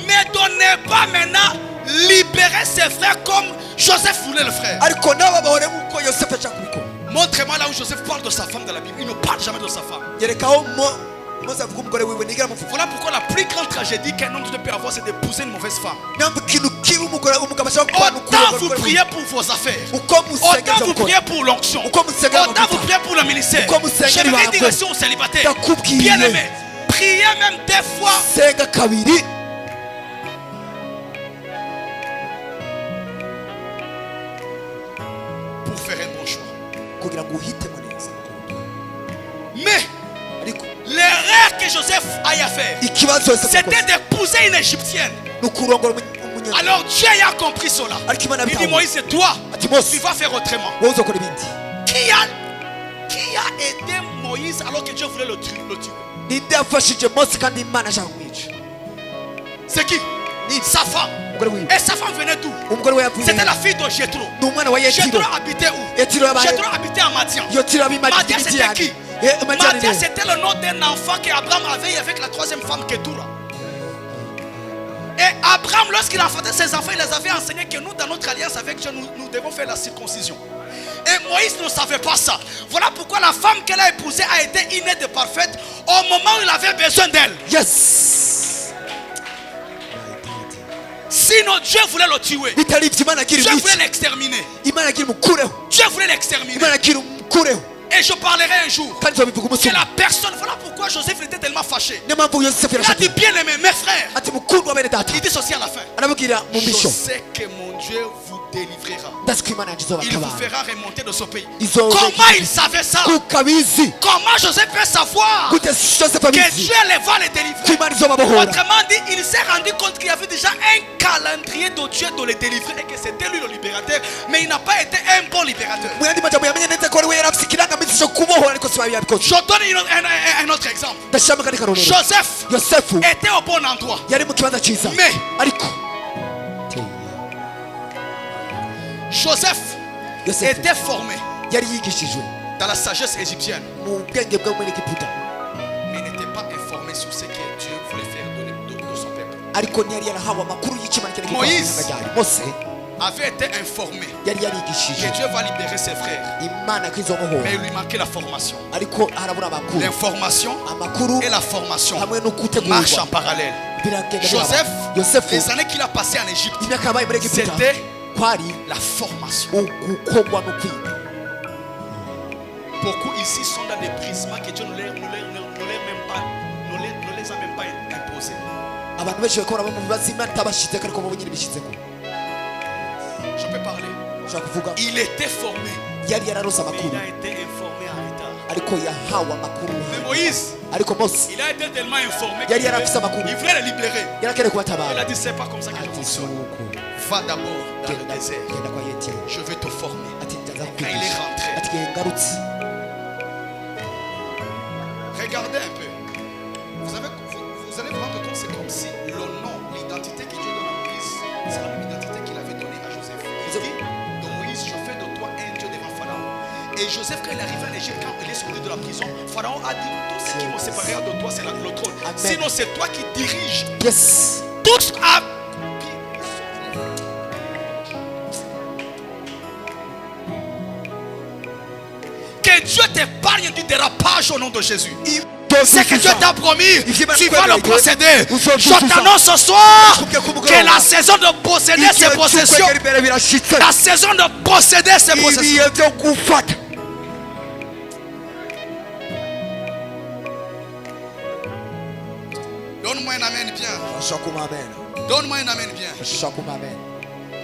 Mais donnez pas maintenant libérer ses frères comme Joseph voulait le faire. ariko nababahore nk'uko Yosefu ashaka kubikora Montrez-moi là où Joseph parle de sa femme dans la Bible. Il ne parle jamais de sa femme. yerekaho Mose avuga umugore wiwe nigera muvuga Voilà pourquoi la plus grande tragédie qu'un homme peut avoir, c'est d'épouser une mauvaise femme. ntabwo ikintu kibi umugabo ashaka kubana Autant vous priez pour vos affaires, uko autant musengera vous gukora priez pour l'onction, uko musengera autant vous amavuta priez pour le ministère. Uko musengera J'aimerais dire ibanga. aussi aux célibataires, ndakubwiye bien aimés, priez même des fois senga kabiri pour faire un bon choix. kugira ngo uhitemo neza Mais ariko l'erreur que Joseph aille à faire, ikibazo Yosefu c'était yakoze d'épouser une égyptienne. ni ukurongora umunyarwanda Alors Dieu a compris cela. ariko imana Il dit yabitahuye Moïse, c'est toi, ati Mose tu vas faire autrement. wowe uzakora ibindi Qui a aidé Moïse alors que Dieu voulait le tuer? ninde yafashije Mose kandi imana ashaka kumwica C'est qui? Sa femme. umugore wiwe Et sa femme venait d'où? umugore we yavuye C'était la fille de Jéthro. ni umwana wa Yetiro Jéthro habitait où? Yetiro yabaye Jéthro habitait à Madian. Yetiro abimara Madian c'était Midiyani qui? Madiani Madian ne c'était le nom d'un enfant qu'Abraham avait avec la troisième femme Ketura. Et Abraham, lorsqu'il enfantait ses enfants, il les avait enseignés que nous, dans notre alliance avec Dieu, nous devons faire la circoncision. Et Moïse ne savait pas ça. Voilà pourquoi la femme qu'elle a épousée a été innée de parfaite au moment où il avait besoin d'elle. yes Sinon, Dieu voulait le tuer. bitari ibyo imana agira Dieu voulait imwica l'exterminer. imana agira umukureho Dieu voulait l'exterminer. imana agira umukureho Et je parlerai un jour kandi tuzabivuga umunsi que umwe la personne, voilà pourquoi Joseph était tellement fâché. niyo mpamvu Yosefu Il a dit, yarashaka bien aimé, mes frères, ati mukuru wa bene data il dit ceci à la fin. arababwira mu Je misho sais que mon Dieu vous délivrera. ndazi ko imana yanjye Il vous izobatabara fera remonter de ce pays. Ils ont- Comment il savait ça? kuko abizi Comment Joseph peut savoir gute Yosefu que abizi Dieu les va les ko délivrer? imana izobabohora Autrement dit, il s'est rendu compte qu'il y avait déjà un calendrier de Dieu de les délivrer et que c'était lui le libérateur, mais il n'a pas été un bon libérateur. mu yandi majambo yamenye neza ko ari we yari afite ikirangaminsi cyo kubohora ariko si babi yabikoze Je donne un autre exemple. ndashiramo akandi karorero Joseph Yosefu était au bon endroit, yari mu kibanza cyiza mais ariko Joseph Yosefu était formé yari yigishijwe dans la sagesse égyptienne, mu bwenge bwo muri Egiputa mais il n'était pas informé sur ce que Dieu voulait faire de son peuple. ariko ntiyari yarahawe amakuru y'ikimana cyane Moïse. Mose Avait été informé yari que yarigishije Dieu va libérer ses frères, imana ko mais izomuhora il lui manquait la formation. ariko harabura amakuru L'information amakuru et la formation hamwe no marchent gutegurwa en parallèle. biragenda Joseph, Yosefu les années qu'il a passées en Égypte, imyaka yabaye muri Egiputa c'était kwari la formation. ugukorwa no kwiga Beaucoup ici sont dans des brisements que Dieu ne les a même pas imposés. abantu benshi bakora mu bibazo imana itabashyize ariko bo nyine bishyizeko Je peux parler. ushobora kuvuga Il était formé, yari yararose mais amakuru il a été informé en retard. ariko yahawe amakuru Mais Moïse, ariko Mose il a été tellement informé Yari qu'il yarafise amakuru. voulait le libérer. yari akeneye Il a kubatabara dit, c'est pas comme ça que je ati fonctionne. suko Va d'abord dans le désert. genda kwa Yetiro Je vais te former. ati ndaza Quand il est kukwigisha rentré, ati igihe ngarutse regardez un peu. Vous allez vous rendre compte, c'est comme si Et Joseph, quand il est arrivé en Égypte, quand il est sorti de la prison, Pharaon a dit, tous ceux qui vont séparer de toi, c'est le trône. Amen. Sinon, c'est toi qui diriges. Yes. Tous à... Que Dieu t'épargne du dérapage au nom de Jésus. C'est que Dieu t'a promis, tu vas le posséder. Je t'annonce ce soir que la saison de posséder ses possessions, la saison de posséder ses possessions. Donne-moi un amen bien. Donne-moi un amen bien.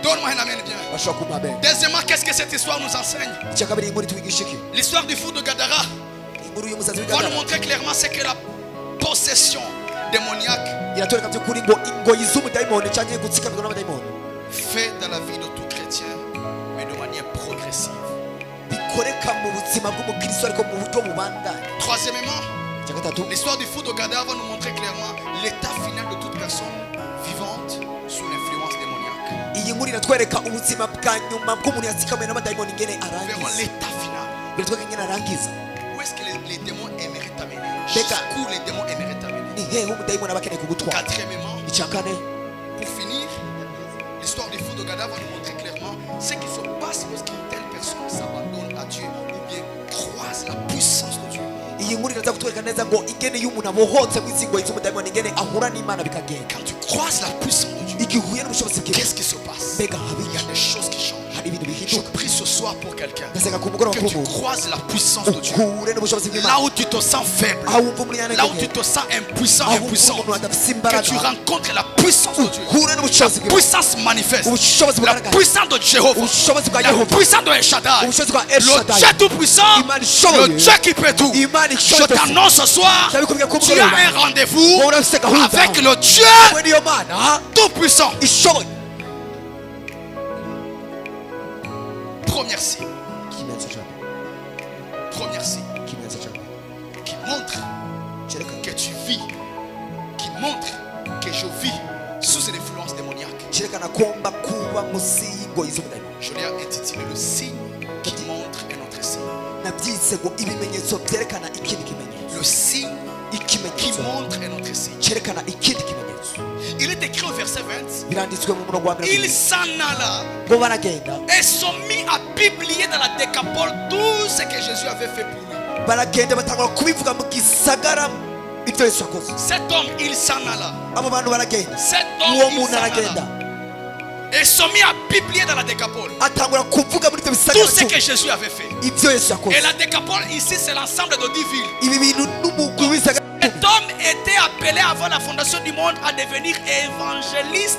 Donne-moi un amen bien. Deuxièmement, qu'est-ce que cette histoire nous enseigne? L'histoire du fou de Gadara va nous montrer clairement ce que la possession démoniaque fait dans la vie de tout chrétien, mais de manière progressive. Troisièmement, l'histoire du fou de Gadara va nous montrer clairement l'état final de toute personne vivante sous l'influence démoniaque. Verrons l'état final. Où est-ce que les démons aimeraient t'amener? Jusqu'où les démons aimeraient t'amener? Quatrièmement, pour finir, l'histoire du fou de Gadara va nous montrer clairement ce qui se passe lorsqu'une telle personne s'abandonne à Dieu ou bien croise la puissance de Dieu. Quand tu croises la puissance de Dieu, qu'est-ce qui se passe? Il y a des choses qui changent. Je prie ce soir pour quelqu'un que tu croises la puissance de Dieu. Là où tu te sens faible, là où tu te sens impuissant, que tu rencontres la puissance de Dieu, la puissance manifeste, la puissance de Jéhovah, la puissance de El Shaddai, le Dieu tout-puissant, le Dieu qui peut tout. Je t'annonce ce soir, tu as un rendez-vous avec le Dieu tout-puissant. Première signe. Première signe qui montre que tu vis, qui montre que je vis sous une influence démoniaque. Je l'ai intitulé le signe qui montre un autre signe. Le signe qui montre un autre signe. Il est écrit au verset 20. Il s'en alla et sont mis à publier dans la Décapole tout ce que Jésus avait fait pour lui. Cet homme, il s'en alla. Cet homme, il s'en alla. Et sont mis à publier dans la Décapole tout ce que Jésus avait fait. Et la Décapole ici, c'est l'ensemble de 10 villes. Cet homme était appelé avant la fondation du monde à devenir évangéliste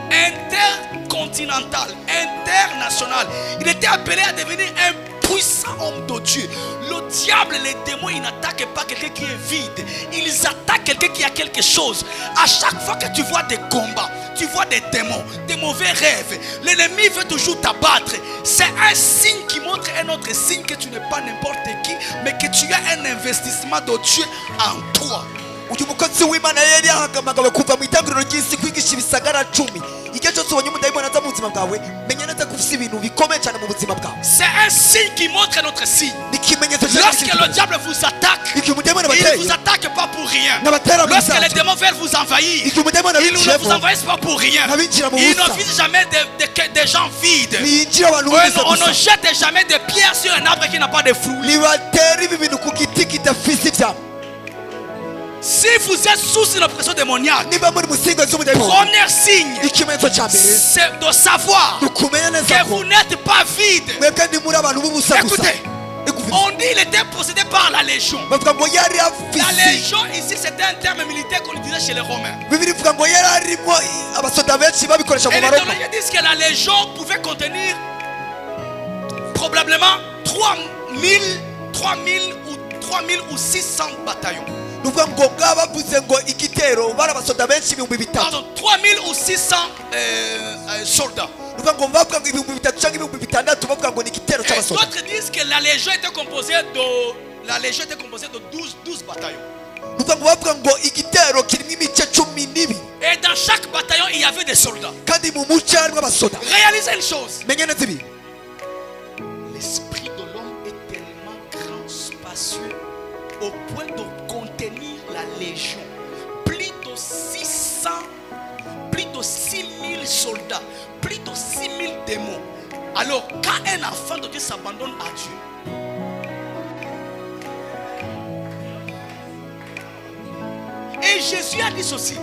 intercontinental, international. Il était appelé à devenir un puissant homme de Dieu. Le diable, les démons, ils n'attaquent pas quelqu'un qui est vide. Ils attaquent quelqu'un qui a quelque chose. À chaque fois que tu vois des combats, tu vois des démons, des mauvais rêves, l'ennemi veut toujours t'abattre. C'est un signe qui montre un autre signe que tu n'es pas n'importe qui, mais que tu as un investissement de Dieu en toi. C'est un signe qui montre notre signe. Lorsque le diable vous attaque, il ne vous attaque pas pour rien. Lorsque les démons veulent vous envahir, ils ne vous envahissent pas pour rien. Ils ne visent jamais des gens vides. On ne jette jamais de pierres sur un arbre qui n'a pas de fruits. Si vous êtes sous une oppression démoniaque, premier signe, c'est de savoir que vous n'êtes pas vide. Écoutez, on dit qu'il était possédé par la légion. La légion ici, c'était un terme militaire qu'on utilisait chez les Romains. Et les théologiens disent que la légion pouvait contenir probablement 3000 ou 600 bataillons. Pardon, 3000 ou 600 soldats. D'autres disent que la légion était composée de 12 bataillons. Et dans chaque bataillon, il y avait des soldats. Réalisez une chose. L'esprit de l'homme est au point de contenir la légion. Plus de 6000 soldats, plus de 6000 démons. Alors, quand un enfant de Dieu s'abandonne à Dieu, et Jésus a dit ceci: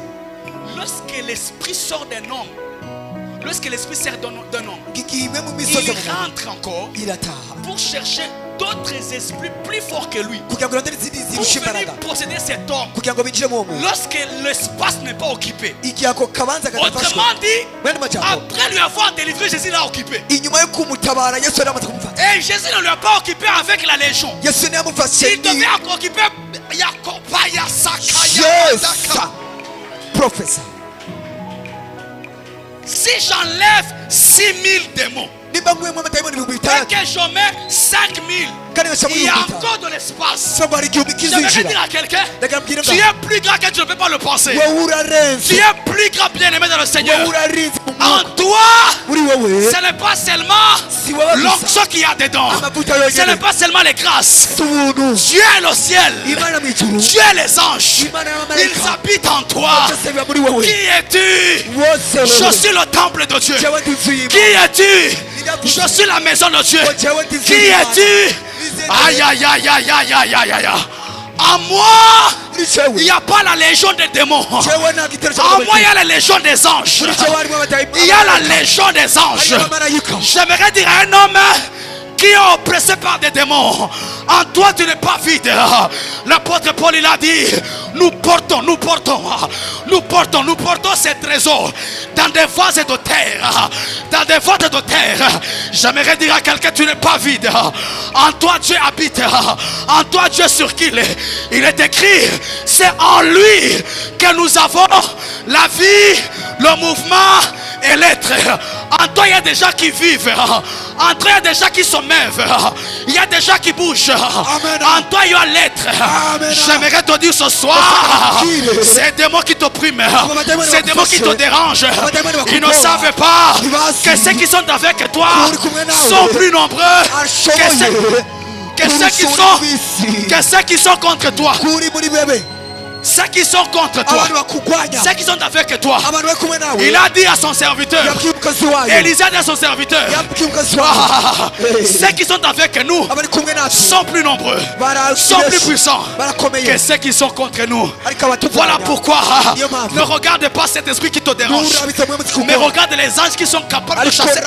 lorsque l'esprit sort d'un homme, lorsque l'esprit sort d'un homme, il rentre encore pour chercher d'autres esprits plus forts que lui pour venir posséder cet homme lorsque l'espace n'est pas occupé. Autrement dit, après lui avoir délivré, Jésus l'a occupé. Et Jésus ne l'a pas occupé avec la légion. Il devait encore occuper Yakobaya Sakaya. Professeur. Si j'enlève 6000 démons et que je mets 5000, il y a encore de l'espace. J'aimerais dire à quelqu'un: tu es plus grand que tu ne peux pas le penser. Tu es plus grand, bien-aimé dans le Seigneur. En toi, ce n'est pas seulement l'onction qu'il y a dedans, ce n'est pas seulement les grâces. Dieu est le ciel, Dieu est les anges, ils habitent en toi. Qui es-tu? Je suis le temple de Dieu. Qui es-tu? Je suis la maison de Dieu. Qui es-tu? Aïe aïe aïe aïe aïe aïe aïe aïe. En moi, il n'y a pas la légion des démons. En moi, il y a la légion des anges. Il y a la légion des anges. J'aimerais dire à un homme qui est oppressé par des démons: en toi tu n'es pas vide. L'apôtre Paul, il a dit: nous portons ces trésors dans des vases de terre. Dans des vases de terre. J'aimerais dire à quelqu'un: tu n'es pas vide. En toi Dieu habite. En toi Dieu circule. Il est écrit: c'est en lui que nous avons la vie, le mouvement et l'être. En toi il y a des gens qui vivent. En toi il y a des gens qui se meuvent. Il y a des gens qui bougent. En toi il y a l'être. J'aimerais te dire ce soir: ces démons qui t'oppriment, ces démons qui te dérangent, ils ne savent pas que ceux qui sont avec toi sont plus nombreux que ceux qui sont contre toi. Ceux qui sont contre toi, ceux qui sont avec toi. Il a dit à son serviteur, Élisée a dit à son serviteur: ceux qui sont avec nous sont plus nombreux, sont plus puissants que ceux qui sont contre nous. Voilà pourquoi ne regarde pas cet esprit qui te dérange, mais regarde les anges qui sont capables de chasser.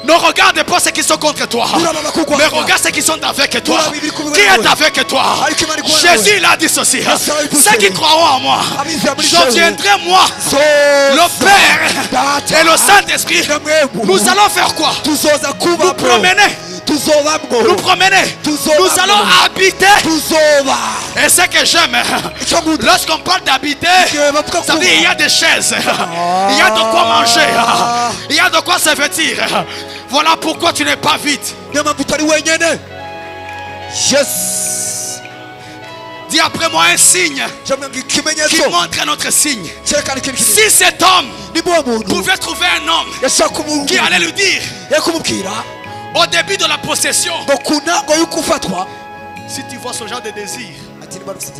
Ne regarde pas ceux qui sont contre toi, mais regarde ceux qui sont avec toi. Qui est avec toi? Jésus, il a dit ceci: ceux qui croiront en moi, je viendrai moi, le Père et le Saint-Esprit. Nous allons faire quoi? Nous promener. Nous allons habiter. Et ce que j'aime, lorsqu'on parle d'habiter, ça veut dire il y a des chaises, il y a de quoi manger, il y a de quoi se vêtir. Voilà pourquoi tu n'es pas vide. Dis après moi un signe qui montre un autre signe. Si cet homme pouvait trouver un homme qui allait lui dire au début de la possession: si tu vois ce genre de désir,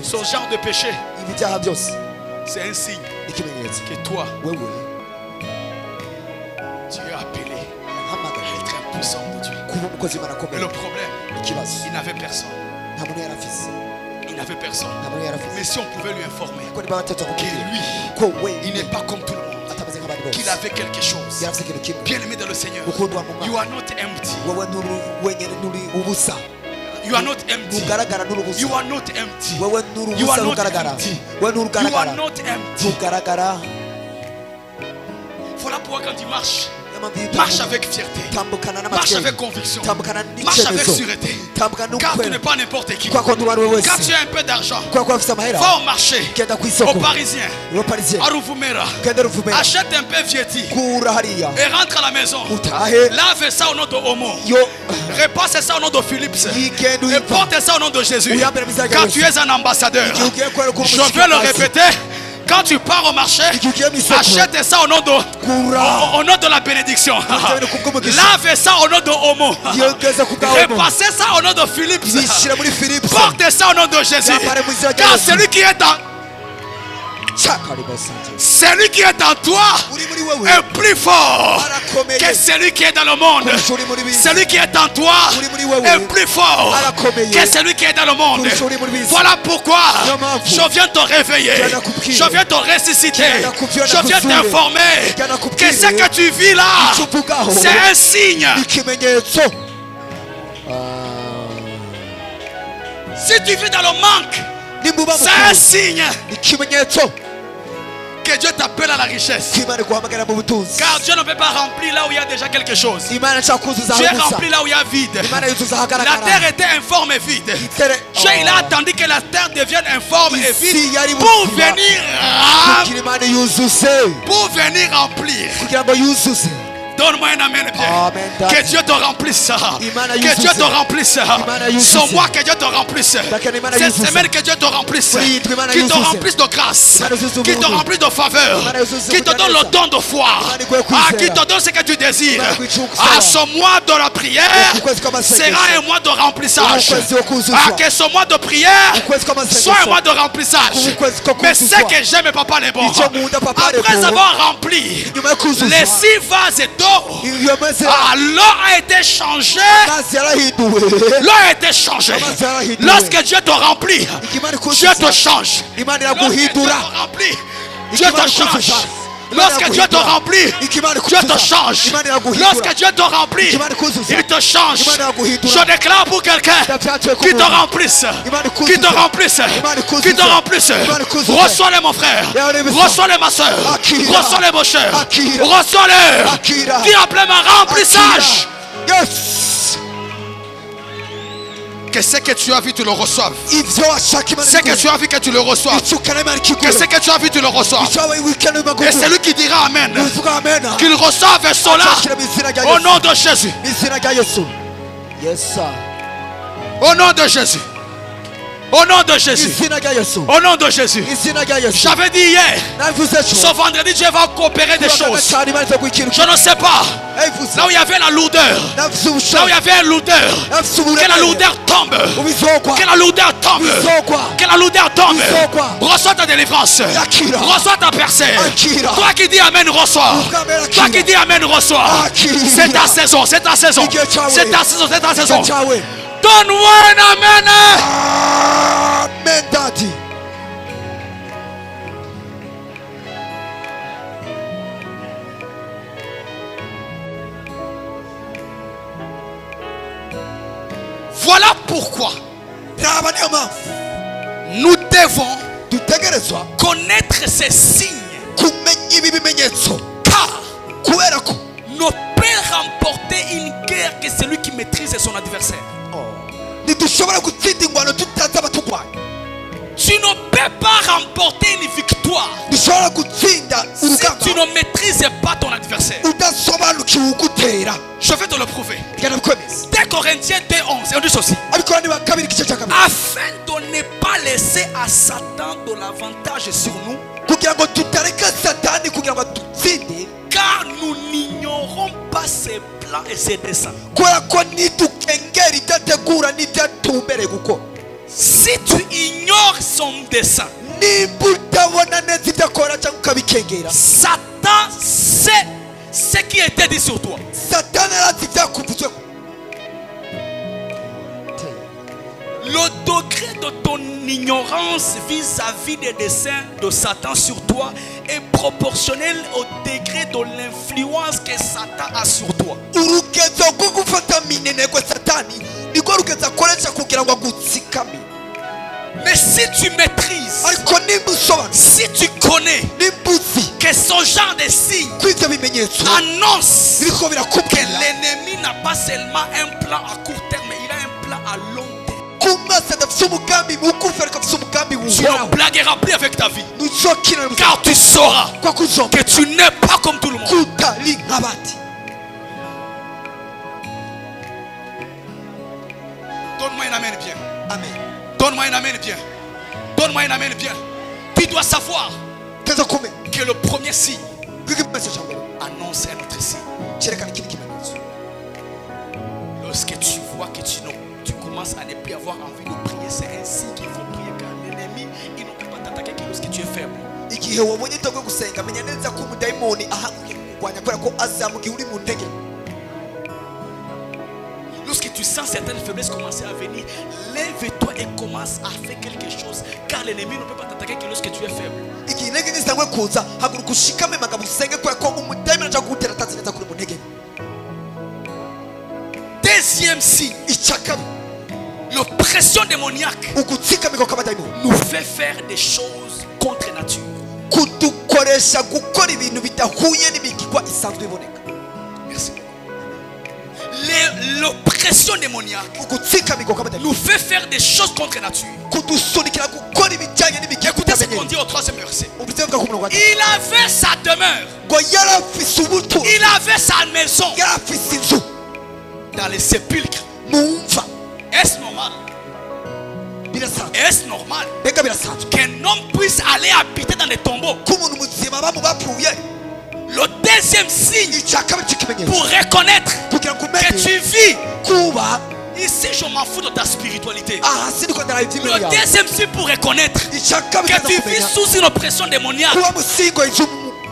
ce genre de péché, c'est un signe que toi, tu es appelé à être un puissant de Dieu. Mais le problème, il n'avait personne. Il n'avait personne. Mais si on pouvait lui informer que lui, il n'est pas comme tout le monde, qu'il avait quelque chose. Bien aimé dans le Seigneur, you are not empty. You are not empty. You are not empty. You are not empty. You are not empty. Voilà pourquoi quand tu marches, marche avec fierté, marche avec conviction, marche avec sûreté. Car tu n'es pas n'importe qui. Quand tu as un peu d'argent, va au marché, au Parisien, à Ruvumera, achète un peu vietti et rentre à la maison. Lave ça au nom de Homo, repasse ça au nom de Philippe et porte ça au nom de Jésus. Car tu es un ambassadeur. Je veux le répéter. Quand tu pars au marché, achète ça au nom de la bénédiction. Lave ça au nom de Homo. Repassez ça au nom de Philippe. Portez ça au nom de Jésus. Car celui qui est en toi est plus fort que celui qui est dans le monde. Celui qui est en toi est plus fort que celui qui est dans le monde. Voilà pourquoi je viens te réveiller, je viens te ressusciter, je viens t'informer que ce que tu vis là, c'est un signe. Si tu vis dans le manque, c'est un signe que Dieu t'appelle à la richesse. Car Dieu ne peut pas remplir là où il y a déjà quelque chose. Dieu remplit là où il y a vide. La terre était informe et vide. Dieu il a attendu que la terre devienne informe et vide pour venir remplir. Donne-moi un amen bien. Que Dieu te remplisse. Que Dieu te remplisse. Ce mois, que Dieu te remplisse. Cette semaine, que Dieu te remplisse. Qu'il te remplisse de grâce. Qu'il te remplisse de faveur. Qu'il te donne le don de foi. Qu'il te donne ce que tu désires. Ce mois de la prière sera un mois de remplissage. Que ce mois de prière soit un mois de remplissage. Mais ce que j'aime, papa, les bons. Après avoir rempli les 6 vases d'eau, l'eau a été changée. L'eau a été changée. Lorsque Dieu te remplit, Dieu te change. Lorsque Dieu te remplit, Dieu te change. Lorsque Dieu te remplit, Dieu te change. Lorsque Dieu te remplit, il te change. Je déclare pour quelqu'un qui te remplisse, qui te remplisse, qui te remplisse. Reçois-les, mon frère. Reçois-les, ma soeur. Reçois-les, mon cher. Reçois-les. Dis appelez ma remplissage. Que ce que tu as vu, tu le reçoives. Ce que tu as vu, que tu le reçoives. Que ce que tu as vu, tu le reçoives. Et celui qui dira Amen, qu'il reçoive cela au nom de Jésus. Au nom de Jésus. Au nom de Jésus. Au nom de Jésus. J'avais dit hier, ce vendredi, Dieu va coopérer des choses. Je ne sais pas. Là où il y avait la lourdeur. Là où il y avait une lourdeur. Que la lourdeur tombe. Que la lourdeur tombe. Que la lourdeur tombe. Reçois ta délivrance. Reçois ta percée. Toi qui dis Amen, reçois. Toi qui dis Amen, reçois. C'est ta saison. C'est ta saison. C'est ta saison. C'est ta saison. Donne-moi un amen. Amen, Daddy. Voilà pourquoi nous devons connaître ces signes. Car ne peut remporter une guerre que celui qui maîtrise son adversaire. Tu ne peux pas remporter une victoire si tu ne maîtrises pas ton adversaire. Je vais te le prouver. 2 Corinthiens 2:11. On dit ceci. Afin de ne pas laisser à Satan de l'avantage sur nous, car nous n'ignorons pas ses plans et ses desseins. Si tu ignores son dessein, Satan sait ce qui était dit sur toi. Le degré de ton ignorance vis-à-vis des desseins de Satan sur toi est proportionnel au degré de l'influence que Satan a sur toi. Mais si tu maîtrises, si tu connais que ce genre de signe annonce que l'ennemi n'a pas seulement un plan à court terme, mais il a un plan à long terme. Tu ne blagueras plus avec ta vie, car tu sauras que tu n'es pas comme tout le monde. Donne-moi un amen bien. Amen. Donne-moi un amen bien. Donne-moi un amen bien. Tu dois savoir que le premier signe annonce un autre signe. Lorsque tu vois que tu commences à ne plus avoir envie de prier, c'est un signe qu'il faut prier, car l'ennemi, il ne peut pas t'attaquer que lorsque tu es faible. Lorsque tu sens certaines faiblesses commencer à venir, lève-toi et commence à faire quelque chose, car l'ennemi ne peut pas t'attaquer que lorsque tu es faible. Deuxième signe, l'oppression démoniaque nous fait faire des choses contre nature. Merci. L'oppression démoniaque nous fait faire des choses contre nature. Écoutez ce qu'on dit au 3e verset. Il avait sa demeure, il avait sa maison dans les sépulcres. Est-ce normal? Est-ce normal qu'un homme puisse aller habiter dans des tombeaux? Le deuxième signe pour reconnaître que tu vis. Ici, je m'en fous de ta spiritualité. Le deuxième signe pour reconnaître que tu vis sous une oppression démoniaque,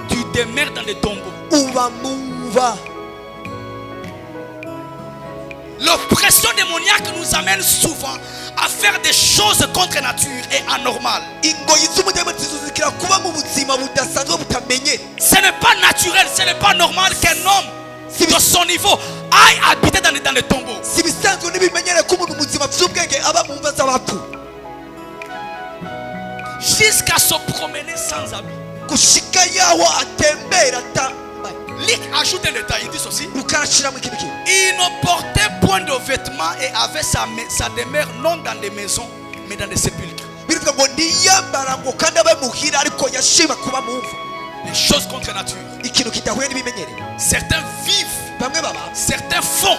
tu demeures dans des tombeaux. L'oppression démoniaque nous amène souvent à faire des choses contre nature et anormales. Ce n'est pas naturel, ce n'est pas normal qu'un homme de son niveau aille habiter dans les tombeaux. Jusqu'à se promener sans habit. Luc ajoute un détail, il dit ceci. Il ne portait point de vêtements et avait sa demeure non dans des maisons, mais dans des sépulcres. Les choses contre nature. Certains vivent, certains font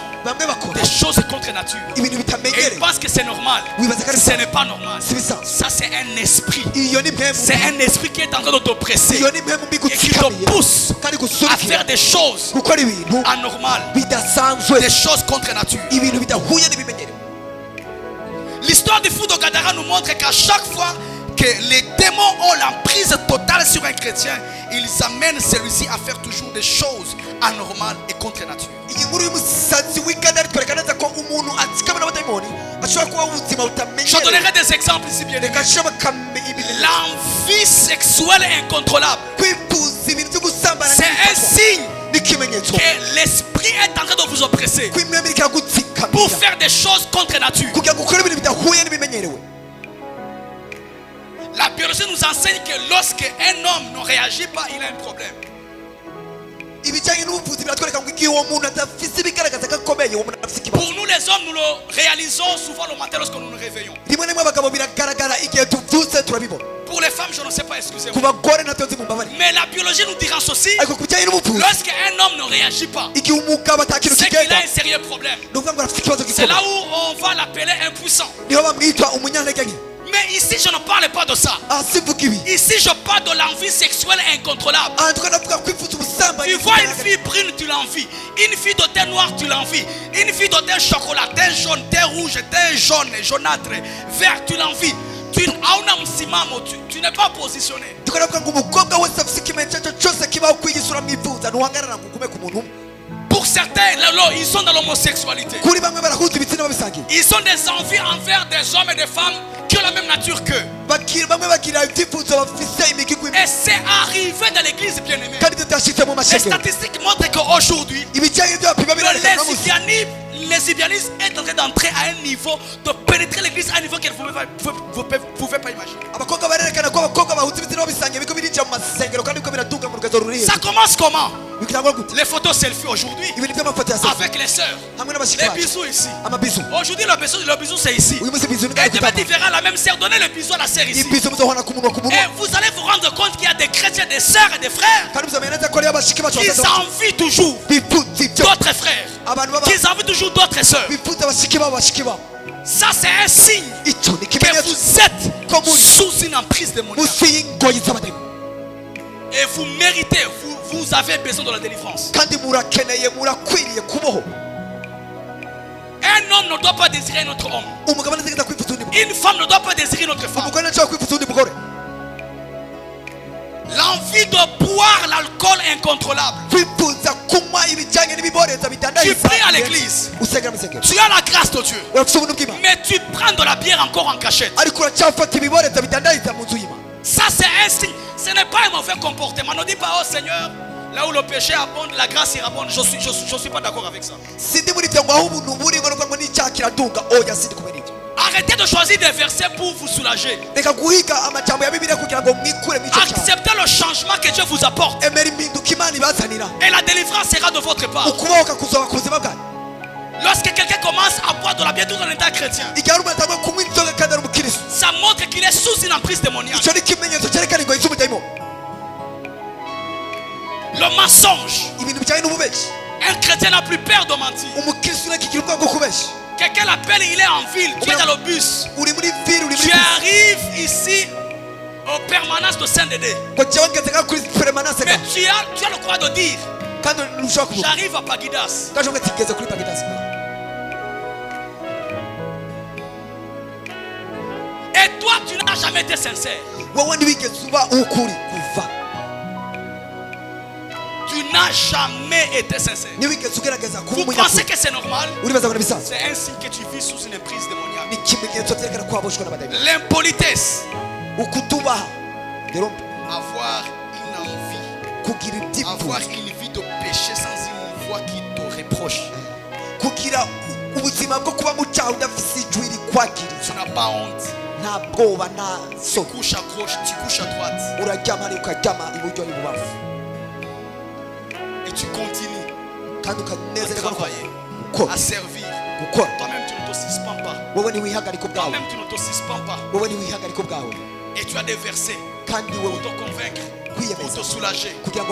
des choses contre nature. Et ils pensent que c'est normal. Ce n'est pas normal. Ça, c'est un esprit. C'est un esprit qui est en train de t'oppresser et qui te pousse à faire des choses anormales, des choses contre nature. L'histoire du fou de Gadara nous montre qu'à chaque fois que les démons ont l'emprise totale sur un chrétien, ils amènent celui-ci à faire toujours des choses anormales et contre nature. Je donnerai des exemples ici bien aimés. L'envie sexuelle incontrôlable, c'est un signe que l'esprit est en train de vous oppresser pour faire des choses contre nature. La biologie nous enseigne que lorsque un homme ne réagit pas, il a un problème. Pour nous les hommes, nous le réalisons souvent le matin lorsque nous nous réveillons. Pour les femmes, je ne sais pas, excusez-moi. Mais la biologie nous dira ceci: lorsqu'un homme ne réagit pas, c'est qu'il a un sérieux problème. C'est là où on va l'appeler impuissant. Mais ici, je ne parle pas de ça. Ici, je parle de l'envie sexuelle incontrôlable. Tu vois une fille brune, tu l'envies. Une fille de teint noir, tu l'envies. Une fille de teint chocolat, teint jaune, teint rouge, teint jaune, jaunâtre, vert, tu l'envies. Tu n'es pas positionné. Pour certains, ils sont dans l'homosexualité. Ils ont des envies envers des hommes et des femmes qui ont la même nature qu'eux. Et c'est arrivé dans l'église bien-aimée. Les statistiques montrent qu'aujourd'hui, le lesbianisme est en train d'entrer à un niveau, de pénétrer l'église à un niveau que vous ne pouvez pas imaginer. Ça commence comment? Les photos selfie aujourd'hui avec les sœurs, les bisous ici. Aujourd'hui le bisou c'est ici. Et demain tu verras la même sœur donner le bisou à la sœur ici. Et vous allez vous rendre compte qu'il y a des chrétiens, des sœurs et des frères qui envient toujours d'autres frères, qui envient toujours d'autres sœurs. Ça c'est un signe que vous êtes sous une emprise démoniaque. Et vous méritez, vous avez besoin de la délivrance. Un homme ne doit pas désirer notre homme. Une femme ne doit pas désirer notre femme. L'envie de boire l'alcool incontrôlable. Tu pries à l'église. Tu as la grâce de Dieu. Mais tu prends de la bière encore en cachette. Ça c'est un signe. Ce n'est pas un mauvais comportement. Ne dis pas, oh Seigneur, là où le péché abonde, la grâce irabonde. Je suis pas d'accord avec ça. Arrêtez de choisir des versets pour vous soulager. Acceptez le changement que Dieu vous apporte. Et la délivrance sera de votre part. Lorsque quelqu'un commence à boire de la bière tout en état chrétien, ça montre qu'il est sous une emprise démoniaque. Le mensonge. Un chrétien n'a plus peur de mentir. Quelqu'un l'appelle, il est en ville, tu es dans le bus. Tu arrives ici aux permanences de Saint-Dédé. Mais tu as le droit de dire, j'arrive à Pagidas. Et toi, tu n'as jamais été sincère. Tu n'as jamais été sincère. Vous pensez que c'est normal? C'est un signe que tu vis sous une emprise démoniaque. L'impolitesse. Avoir une envie. Avoir une vie de péché sans une voix qui te reproche. Tu n'as pas honte. Tu couches à gauche, tu couches à droite. Et tu continues à travailler, à servir. Toi-même tu ne te suspends pas. Toi-même tu ne te suspends pas. Et tu as des versets pour te convaincre, pour te soulager. Il y a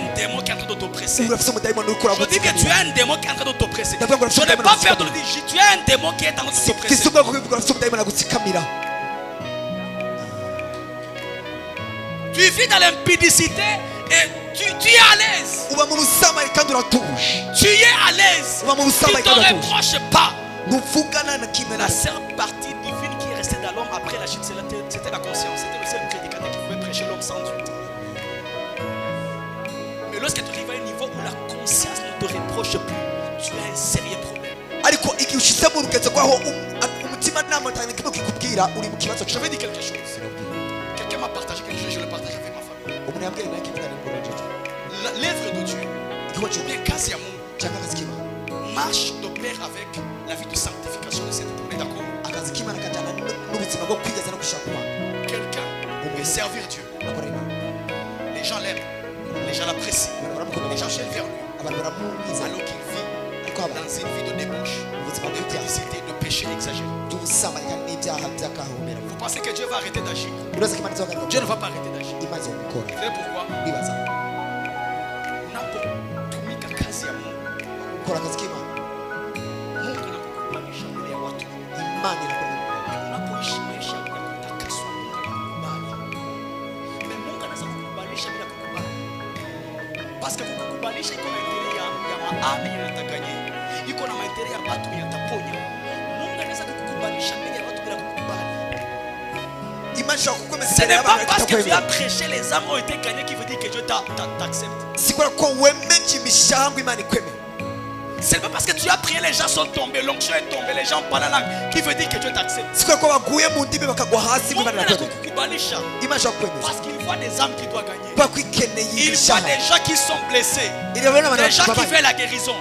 un démon qui est en train de t'oppresser. Je dis que tu as un démon qui est en train de t'oppresser. Je n'ai pas peur de le dire. Tu as un démon qui est en train de t'oppresser. Tu vis dans l'impudicité et tu es à l'aise. Tu es à l'aise. Tu ne te reproches pas. La seule partie divine qui est restée dans l'homme après la chute, c'était la conscience. C'était le seul prédicateur qui pouvait prêcher l'homme sans Dieu. Mais lorsque tu arrives à un niveau où la conscience ne te reproche plus, tu as un sérieux problème. Je vais dire quelque chose. Quelqu'un m'a partagé quelque chose, je le partage avec ma famille. L'œuvre de Dieu, bien casse marche de pair avec la vie de sanctification de cette époque. D'accord? Quelqu'un veut servir Dieu. Les gens l'aiment, les gens l'apprécient, les gens viennent vers lui. Alors qu'il vit dans une vie de débauche, de publicité, de péché exagéré. Vous pensez que Dieu va arrêter d'agir? Dieu ne va pas arrêter d'agir. Vous savez pourquoi? Parce que kukubalisha iko na intérêt ya maana yanataganye, iko na intérêt ya watu yataponya. Mungu anaweza kukubalisha mbele ya watu bila kukubali. Ce n'est pas parce que tu as prêché les âmes ont été gagnées qui veut dire que Dieu t'accepte. C'est pas parce que tu as prié, les gens sont tombés, l'onction est tombée, les gens parlent la langue, qui veut dire que Dieu t'accepte. Parce qu'il voit des âmes qui doivent gagner. Il voit des gens qui sont blessés, des gens qui veulent la guérison.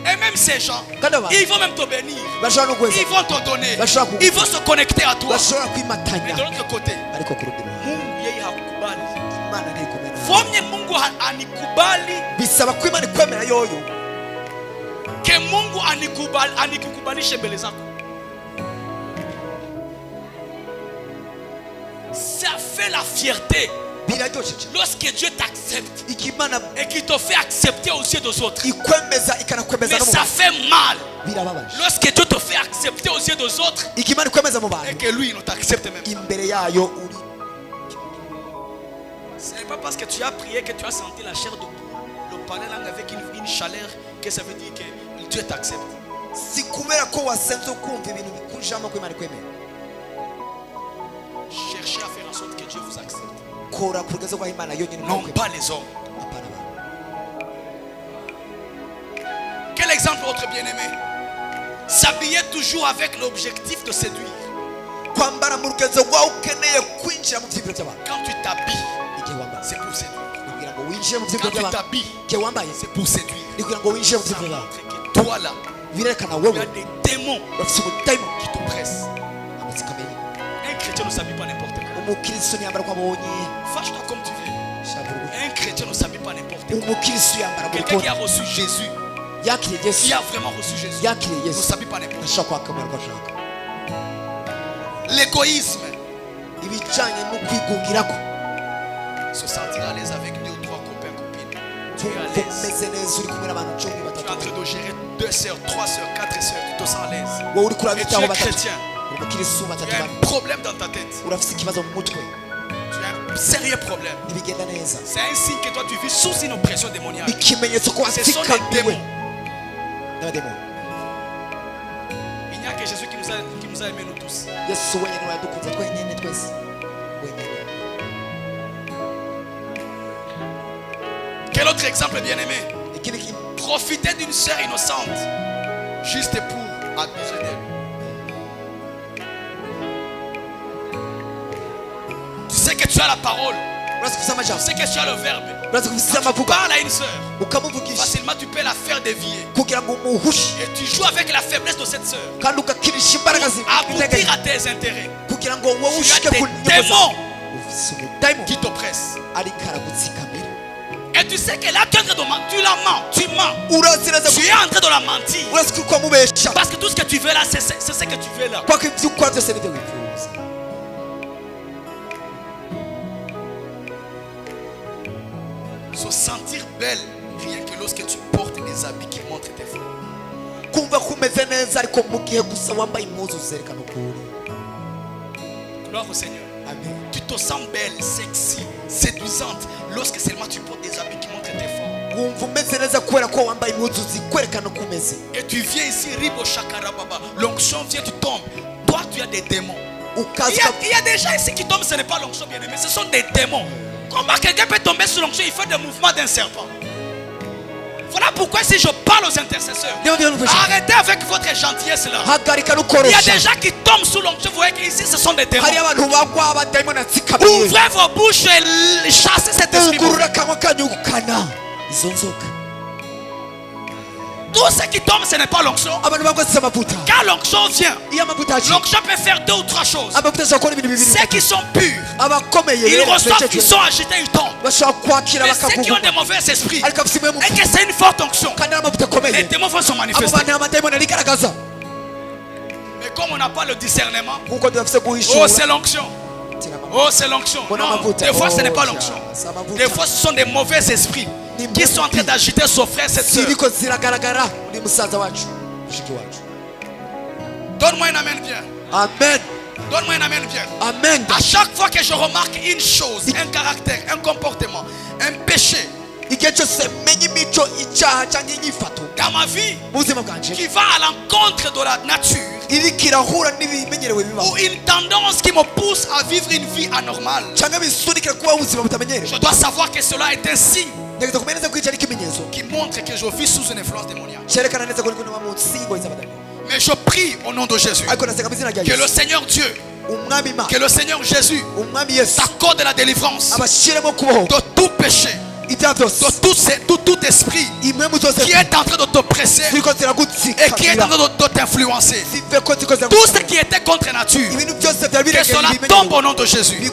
Et même ces gens, ils vont même te bénir, ils vont te donner, ils vont se connecter à toi. Mais de l'autre côté, Fomye Mungu anikubali. Bisaba kwa imani kwemera yoyo. Ke Mungu anikukubalishe mbele zako. Ça fait la fierté Lorsque Dieu t'accepte et qu'il te fait accepter aux yeux des autres, mais ça fait mal. Lorsque Dieu te fait accepter aux yeux des autres et que lui il ne t'accepte même pas. Ce n'est pas parce que tu as prié que tu as senti la chair de poule, le parler langue avec une chaleur, que ça veut dire que Dieu t'accepte. Cherchez à faire en sorte que Dieu vous accepte. Non pas les hommes. Quel exemple autre bien-aimé? S'habiller toujours avec l'objectif de séduire. Quand tu t'habilles, c'est pour séduire. Quand tu t'habilles, c'est pour séduire. Ça montre que toi là, il y a des démons qui te pressent. Un chrétien ne s'habille pas n'importe comment. Fâche-toi comme tu veux. Un chrétien ne s'habille pas n'importe comment. Quelqu'un qui a reçu Jésus, qui a vraiment reçu Jésus, ne s'habille pas n'importe comment. L'égoïsme, se sentir à l'aise avec 2 ou 3 copains, copines. Tu es à l'aise. Tu es en train de gérer 2 sœurs, 3 sœurs, 4 sœurs. Tu te sens à l'aise. Et tu es chrétien. Tu as un problème dans ta tête. Tu as un sérieux problème. C'est un signe que toi tu vis sous une oppression démoniaque. Ce sont des démons. Il n'y a que Jésus qui nous a aimés nous tous. Quel autre exemple bien-aimé? Profiter d'une sœur innocente juste pour abuser d'elle. Tu sais que tu as la parole. Tu sais que tu as le verbe. Quand tu parles à une sœur, facilement tu peux la faire dévier. Et tu joues avec la faiblesse de cette sœur pour aboutir à tes intérêts. Tu as des démons qui t'oppressent. Et tu sais que là tu es en train de mentir, tu la mens, tu mens. Tu es en train de la mentir. Parce que tout ce que tu veux là, c'est ce que tu veux là. Se sentir belle, rien que lorsque tu portes des habits qui montrent tes formes. Gloire au Seigneur. Amen. Tu te sens belle, sexy, séduisante lorsque seulement tu portes des habits qui montrent tes formes. Et tu viens ici, Ribo Shakarababa, l'onction vient, tu tombes. Toi, tu as des démons. Il y a des gens ici qui tombent, ce n'est pas l'onction bien aimé, ce sont des démons. Comment quelqu'un peut tomber sur l'onction, il fait des mouvements d'un serpent? Voilà pourquoi si je parle aux intercesseurs, arrêtez avec votre gentillesse là. Il y a des gens qui tombent sous l'onction. Vous voyez qu'ici ce sont des démons. Ouvrez vos bouches et chassez cet esprit. Tout ce qui tombe, ce n'est pas l'onction. Quand l'onction vient, l'onction peut faire 2 ou 3 choses. Ceux qui sont purs, ils reçoivent, ils sont agités, ils tombent. Mais ceux qui ont des mauvais esprits, et que c'est une forte onction, les démons vont se manifester. Mais comme on n'a pas le discernement, oh c'est l'onction. Oh c'est l'onction. Non, des fois ce n'est pas l'onction. Des fois ce sont des mauvais esprits qui sont en train d'agiter son frère, cette soeur. Donne-moi un amen bien. Amen. Donne-moi un amen bien. Amen. À chaque fois que je remarque une chose, un caractère, un comportement, un péché dans ma vie qui va à l'encontre de la nature, ou une tendance qui me pousse à vivre une vie anormale, je dois savoir que cela est un signe qui montre que je vis sous une influence démoniaque. Mais je prie au nom de Jésus que le Seigneur Dieu, que le Seigneur Jésus t'accorde la délivrance de tout péché, de tout esprit qui est en train de t'oppresser et qui est en train de t'influencer. Tout ce qui était contre nature, que cela tombe au nom de Jésus.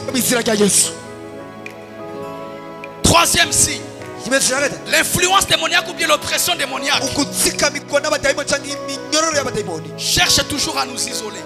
Troisième signe, l'influence démoniaque ou bien l'oppression démoniaque cherche toujours à nous isoler.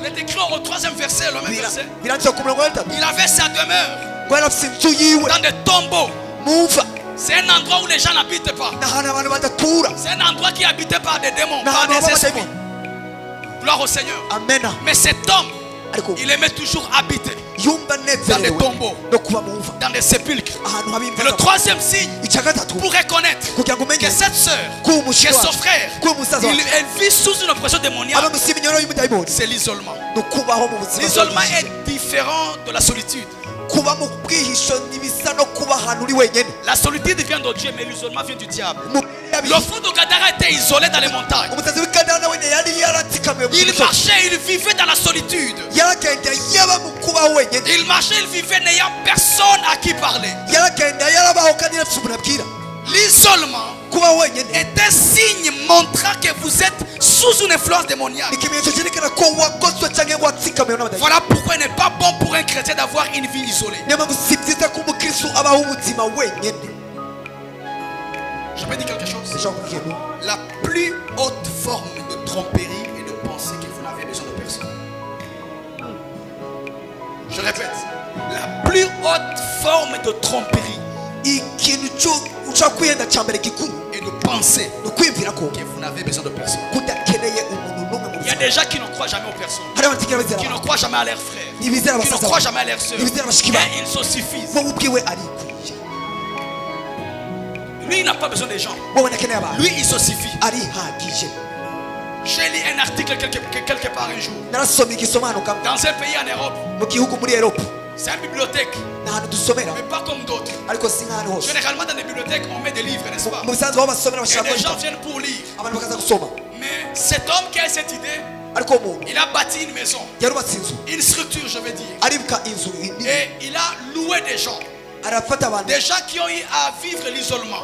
Il est écrit au 3e verset, le même verset. biranditse ku murongo wa gatatu Il avait sa demeure ngo yari afite inzu yiwe dans des tombeaux. muva C'est un endroit où les gens n'habitent pas. n'ahantu abantu badatura C'est un endroit qui est habité par des démons, par n'ahantu haba des esprits. abadayimoni. Gloire au Seigneur. amena Mais cet homme, ariko il aimait toujours habiter yumva dans des anezerewe tombeaux, no kuba mu mva dans des sépulcres. ahantu haba Et le imva 3e signe icya gatatu pour reconnaître kugira ngo que umenye cette sœur, ko que umushiki son wacu frère, ko umusaza wacu elle vit sous une oppression démoniaque, aba munsi y'iminyoro y'umudayimoni c'est l'isolement. ni ukubaho mu buzima L'isolement bwihishije. est différent de la solitude. kuba mu bwihisho ntibisa no kuba ahantu uri wenyine La solitude vient de Dieu, mais l'isolement vient du diable. Mu- Le fou de Gadara était isolé dans les montagnes. umusazi w'ikadara nawe yari yaratsikamiwe mu Il misozi marchait, il vivait dans la solitude. yaragenda yaba mu kubaho wenyine Il marchait, il vivait n'ayant personne à qui parler. yaragenda yarabaho kandi yarafite umuntu abwira L'isolement kubaho wenyine est un signe montrant que vous êtes sous une influence démoniaque. ni ikimenyetso cyerekana ko wagoswe cyangwa watsikamiwe n'abadayimoni Voilà pourquoi il n'est pas bon pour un chrétien d'avoir une vie isolée. niyo mpamvu si byiza ko umukristo abaho ubuzima wenyine Je peux dire quelque chose. ndashaka kuvuga ikintu La plus haute forme de tromperie est de penser que vous n'avez besoin de personne. Je répète, la plus haute forme de tromperie ikintu cyo ushaka kwiyenda cya mbere gikuru est de penser ni ukwiyumvira ko que vous n'avez besoin de personne. kudakeneye umuntu n'umwe mu Il y a buzima des gens qui ne croient jamais aux personnes, hari abatigera bizera qui ne croient jamais à leurs frères, ntibizera qui ne abasaza croient babo jamais à leurs soeurs. ntibizera bashiki babo Et ils se suffisent. wowe ubwiwe arikwiye Lui, il n'a pas besoin des gens. wowe nakeneye abantu Lui, il se suffit. arihagije J'ai lu un article quelque part un jour. narasomye igisomanuka Dans un pays en Europe, mu gihugu muri erope c'est une bibliothèque, ni ahantu dusomera mais pas comme d'autres. ariko si nk'ahantu hose Généralement, dans les bibliothèques, on met des livres, n'est-ce pas? mu bisanzwe aho basomera Et bashyiramo les gens ibitabo viennent pour lire. abantu bakaza gusoma Mais cet homme qui a cette idée, ariko uwo muntu il a bâti une maison, yarubatse inzu une structure, je veux dire. aribuka inzu nini Et il a loué des gens, arafata abantu des gens qui ont eu à vivre l'isolement.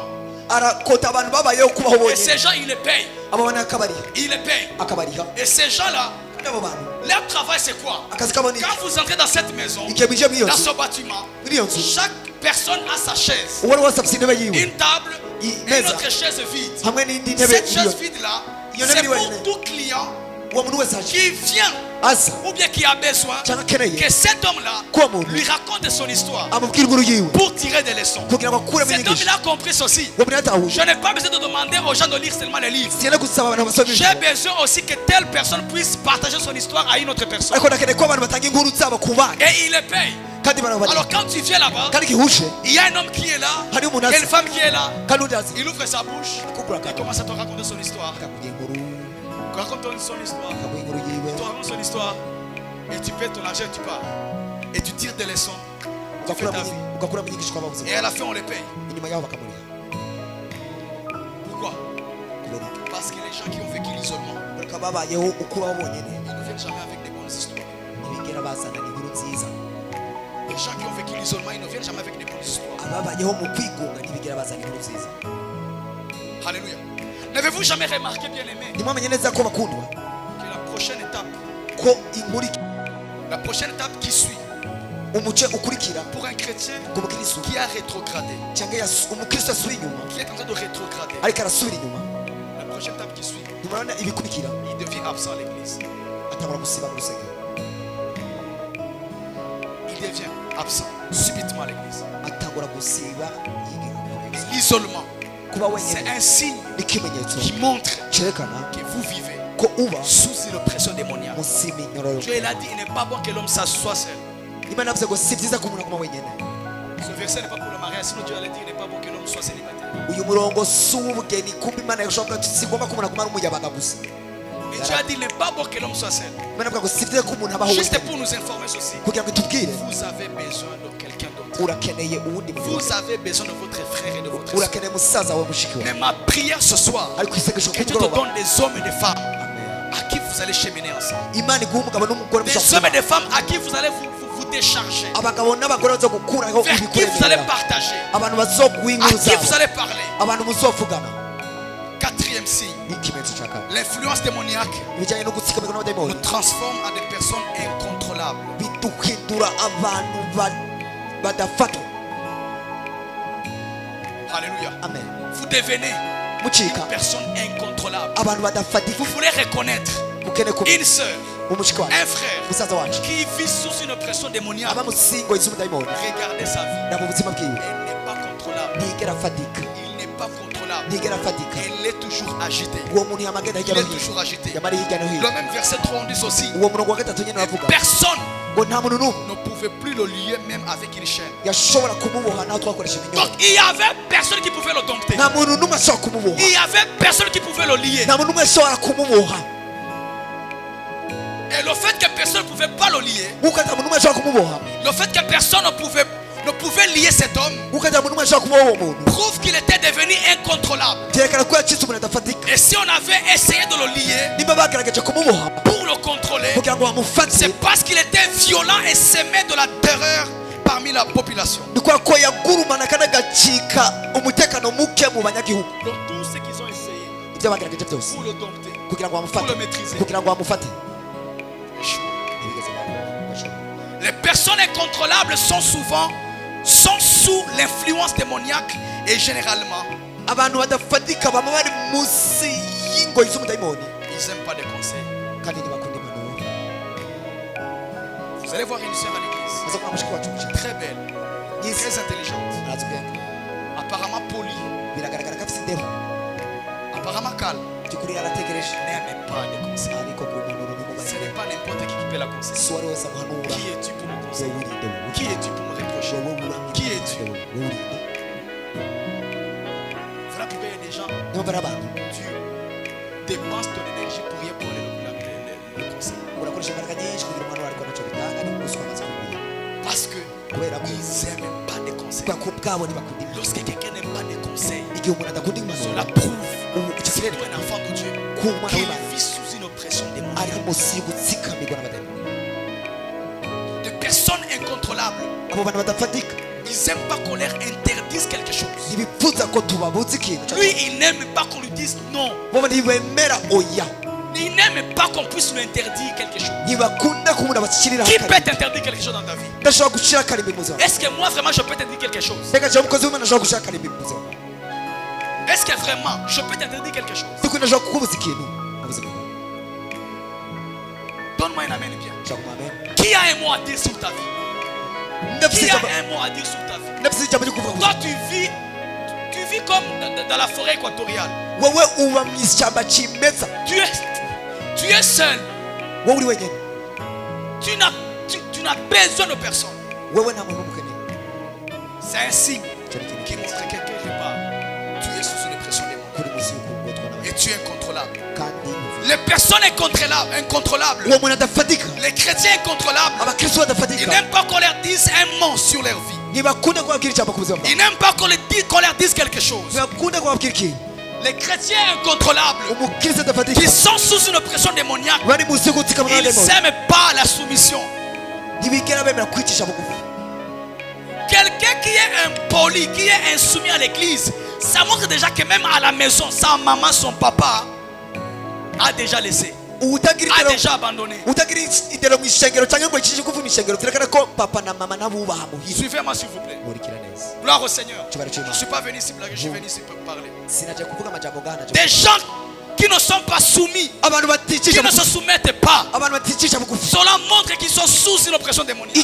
arakota abantu babayeho kubaho Et bonyine ces gens, il les paye. abo bantu akabariha Il les paye. akabariha Et ces gens-là, abo bantu leur travail, c'est quoi? akazi kabo ni Quand vous entrez dans cette maison, igihe mwinjiye muri iyo dans nzu ce bâtiment, muri iyo nzu chaque personne a sa chaise. uwo ari wese afite intebe yiwe Une table et une meza autre chaise vide. hamwe n'indi ntebe Cette iriyo chaise vide-là, Il y en a c'est qui pour veulent- tout client uwo muntu wese aje qui vient aza ou bien qui a besoin cyangwa akeneye que cet homme-là Quoi, mon lui raconte son histoire amubwira inkuru yiwe pour tirer des leçons. kugira ngo akuremo Cet homme, il inyigisho a compris ceci. uwo muntu yatahuje Je n'ai pas besoin de demander aux gens de lire seulement les livres. siyenda gusaba abantu basoma J'ai ibitabo besoin aussi que telle personne puisse partager son histoire à une autre personne. ariko ndakeneye ko abantu batanga inkuru zabo ku bana Et il les paye. kandi barabari Alors quand tu viens là-bas, kandi gihuje il y a un homme qui est là, hari umuntu il y a aza une femme qui est là. kandi undi aza Il ouvre sa bouche akubura et commence à te raconter son histoire. akakugira inkuru Raconte son histoire. akaguha inkuru yiwe Tu racontes son histoire et tu paies ton argent et tu pars. Et tu tires des leçons. Tu fais ta vie. ugakuramo inyigisho kwa babuze Et à la fin, on les paye. inyuma yaho bakamuriha Pourquoi? kubera iki Parce que les gens qui ont vécu l'isolement, reka babayeho ukubaho bonyine ils ne viennent jamais avec des bonnes histoires. ntibigera bazana inkuru nziza Les gens qui ont vécu l'isolement, ils ne viennent jamais avec des bonnes histoires. ababayeho mu kwigunga ntibigera bazana inkuru nziza Alléluia. N'avez-vous jamais remarqué, bien aimé, ntimwamenye neza ko bakundwa que la prochaine étape, ko inkuru la prochaine étape qui suit, umuce ukurikira pour un chrétien ku mukristo qui a rétrogradé, cyangwa umukristo asubira inyuma qui est en train de rétrograder, ariko arasubira inyuma la prochaine étape qui suit, ntimurabona ibikurikira il devient absent à l'église. atangura gusiba mu rusengero Il devient absent subitement à l'église. atangura gusiba yigira L'isolement, kuba c'est wenyine un signe n'ikimenyetso qui montre cyerekana que vous vivez ko uba sous une oppression démoniaque. munsi y'iminyoro Dieu l'a dit, il n'est pas bon que l'homme s'assoie seul. imana yavuze ngo si byiza ko umuntu aguma wenyine Ce verset n'est pas pour le mariage, sinon Dieu allait dire, il n'est pas bon que l'homme soit célibataire. uyu murongo si uw'ubugeni kumva imana yashobora kuvuga si ngombwa ko umuntu aguma ari umuyabaga gusa Mais Dieu a dit, il n'est pas bon que l'homme soit seul. imana avuga ngo si byiza ko umuntu abaho Juste wenyine pour nous informer ceci, kugira ngo itubwire vous avez besoin de quelqu'un d'autre. urakeneye uwundi muntu Vous avez besoin de votre frère et de votre soeur. urakeneye musaza wawe mushiki wawe Mais ma prière ce soir, ariko isengesho que Dieu te kumugoroba donne des hommes et des femmes Amen. à qui vous allez cheminer ensemble. imana iguha umugabo n'umugore Des mushobora hommes et kuba des femmes à qui vous allez vous décharger. abagabo n'abagore baza gukuraho Vers qui vous allez ibikuremera partager. abantu bazoguha À inkuru qui vous zabo allez parler. abantu muzovugana Quatrième signe, n'ikimenyetso cya kane l'influence démoniaque ibijyanye no gutsikamirwa n'abadayimoni nous transforme en des personnes incontrôlables. biduhindura abantu badafatwa Alléluia. amen Vous devenez mucika une personne incontrôlable. abantu badafatika Vous voulez reconnaître mukene ku une sœur, un frère qui vit sous une oppression démoniaque, regardez sa vie. Elle n'est pas contrôlable. Il n'est pas contrôlable. Elle est toujours agitée. Il est toujours agité. Le même verset 3 on dit aussi, personne ne pouvait plus le lier même avec une chaîne. Donc il y avait personne qui pouvait le dompter. Il y avait personne qui pouvait le lier. Et le fait que personne ne pouvait pas le lier, le fait que personne ne pouvait lier cet homme, prouve qu'il était devenu incontrôlable. Et si on avait essayé de le lier pour le contrôler, c'est parce qu'il était violent et sémait de la terreur parmi la population. Donc tous ceux qui ont essayé pour le dompter, pour le maîtriser, les personnes incontrôlables sont sous l'influence démoniaque et généralement ils n'aiment pas des conseils. Vous allez voir une sœur à l'église, très belle, très intelligente, apparemment polie, apparemment calme, n'aime pas les conseils. Ce n'est pas n'importe qui peut la conseiller. Qui es-tu pour me conseiller? Qui es-tu pour me reprocher? Qui es-tu? Voilà pourquoi il y a des gens, tu dépenses ton énergie pour rien pour le conseil. Parce qu'ils n'aiment pas les conseils. Lorsque quelqu'un n'aime pas les conseils, cela prouve que c'est un enfant de Dieu qui vit sous une oppression démoniaque. De personnes incontrôlables. Ils n'aiment pas qu'on leur interdise quelque chose. Lui, il n'aime pas qu'on lui dise non. Il n'aime pas qu'on puisse lui interdire quelque chose. Qui peut t'interdire quelque chose dans ta vie? Est-ce que moi vraiment je peux t'interdire quelque chose? Est-ce que vraiment je peux t'interdire quelque chose? Donne-moi un amen bien. Qui a un mot à dire sur ta vie? Qui a un mot à dire sur ta vie? Toi tu vis comme dans la forêt équatoriale. Tu es seul. Tu n'as besoin de personne. C'est un signe qui montre que quelque part tu es sous une pression démoniaque et tu es incontrôlable. Les personnes incontrôlables, les chrétiens incontrôlables, ils n'aiment pas qu'on leur dise un mot sur leur vie. Ils n'aiment pas qu'on leur dise quelque chose. Les chrétiens incontrôlables qui sont sous une oppression démoniaque, ils n'aiment pas la soumission. Quelqu'un qui est impoli, qui est insoumis à l'église, ça montre déjà que même à la maison, sa maman, son papa a déjà laissé, a déjà abandonné. Suivez-moi s'il vous plaît. Gloire au Seigneur. Je ne suis pas venu ici blaguer, je suis venu ici pour parler. Des gens qui ne sont pas soumis, qui ne se soumettent pas, cela montre qu'ils sont sous une oppression démoniaque. Et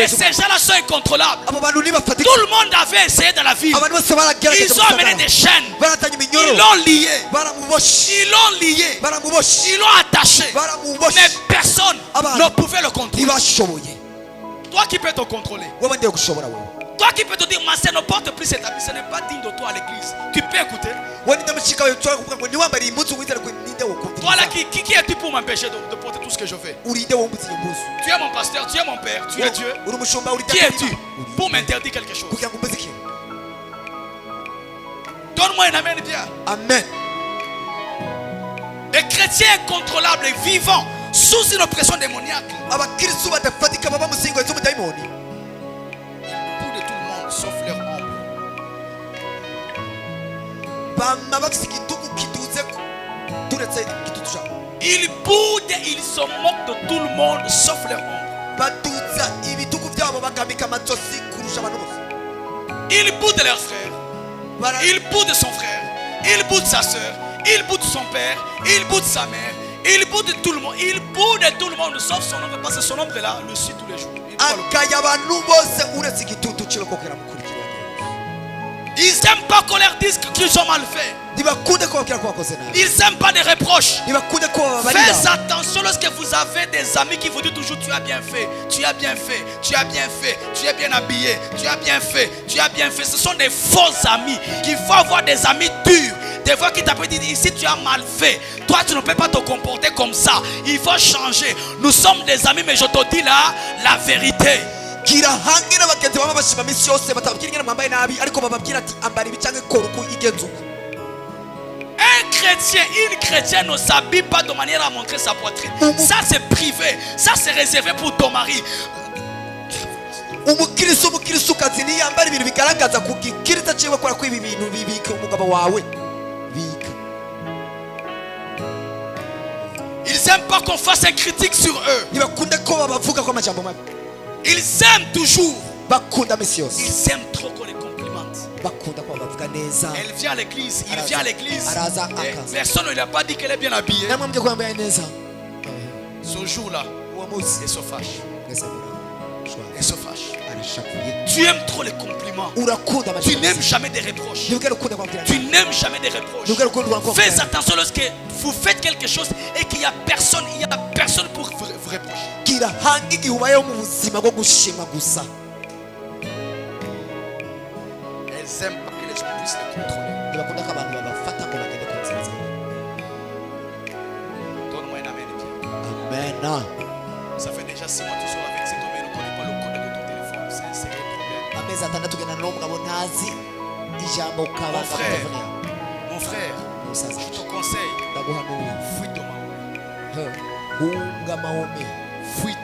ces gens-là sont incontrôlables. Tout le monde avait essayé dans la ville. Ils ont amené des chaînes. Ils l'ont lié. Ils l'ont lié. Ils l'ont attaché. Mais personne ne pouvait le contrôler. Toi qui peux te contrôler. Toi qui peux te dire, ma sœur ne porte plus cet habit, ce n'est pas digne de toi à l'église. Tu peux écouter. Toi là, qui es-tu pour m'empêcher de porter tout ce que je fais? Tu es mon pasteur, tu es mon père, tu es Dieu. Qui es-tu pour m'interdire quelque chose? Donne-moi un amen bien. Amen. Les chrétiens incontrôlables et vivants sous une oppression démoniaque. Sauf leur ombre. Ils boudent et ils se moquent de tout le monde sauf leur ombre. Ils boudent leur frère. Ils boudent son frère. Ils boudent sa soeur. Ils boudent son père. Ils boudent sa mère. Il boude tout le monde. Il boude tout le monde, sauf son ombre, parce que son ombre là le suit tous les jours. Ils n'aiment pas qu'on leur dise qu'ils ont mal fait. Ils n'aiment pas des reproches. Faites attention lorsque vous avez des amis qui vous disent toujours tu as bien fait, tu as bien fait, tu as bien fait, tu es bien habillé, tu as bien fait, tu as bien fait. Ce sont des faux amis. Il faut avoir des amis durs. Des fois qui t'appellent dire ici tu as mal fait. Toi tu ne peux pas te comporter comme ça. Il faut changer. Nous sommes des amis, mais je te dis là la vérité. Un chrétien, une chrétienne ne s'habille pas de manière à montrer sa poitrine. Ça c'est privé. Ça c'est réservé pour ton mari. Ils n'aiment pas qu'on fasse un critique sur eux. Ils aiment toujours. Ils aiment trop qu'on les complimente. Elle vient à l'église, il vient à l'église. Personne ne lui a pas dit qu'elle est bien habillée. Ce jour-là, elle se fâche. Elle se fâche. Tu aimes trop les compliments. Tu n'aimes jamais des reproches. Tu n'aimes jamais des reproches. Faites attention lorsque vous faites quelque chose et qu'il n'y a personne, pour vous reprocher. Elles aiment pas que les gens puissent les contrôler. Donne-moi un amen. Amen. Ça fait déjà 6 mois que tu sors avec cet homme et ne connais pas le code de ton téléphone. C'est un sérieux problème. Mon frère, je te conseille, fuis ton Mahomet. Fuis.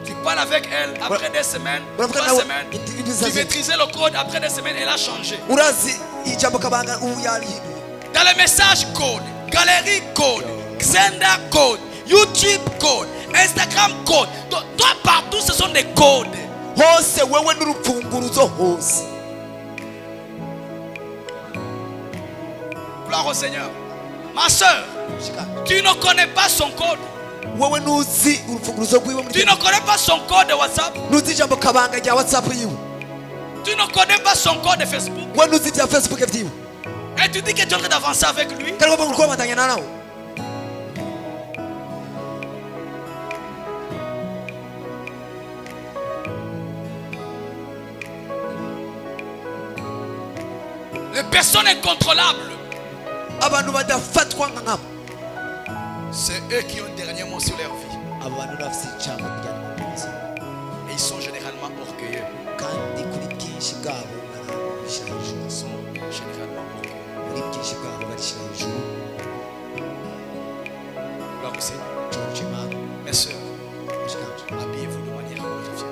Tu parles avec elle après des semaines, 3 semaines. Tu maîtrisais le code, après des semaines, elle a changé. Dans les messages code, galerie code, Xenda code, YouTube code, Instagram code. Toi partout ce sont des codes. Gloire au Seigneur. Ma soeur, tu ne connais pas son code. Tu ne connais pas son code de WhatsApp. Tu ne connais pas son code de Facebook. Et tu dis que tu es en train d'avancer avec lui. Les personnes incontrôlables, c'est eux qui ont le dernier mot sur leur vie. Et ils sont généralement orgueilleux. Ils sont généralement orgueilleux. Gloire au Seigneur. Mes soeurs, habillez-vous de manière glorifiée.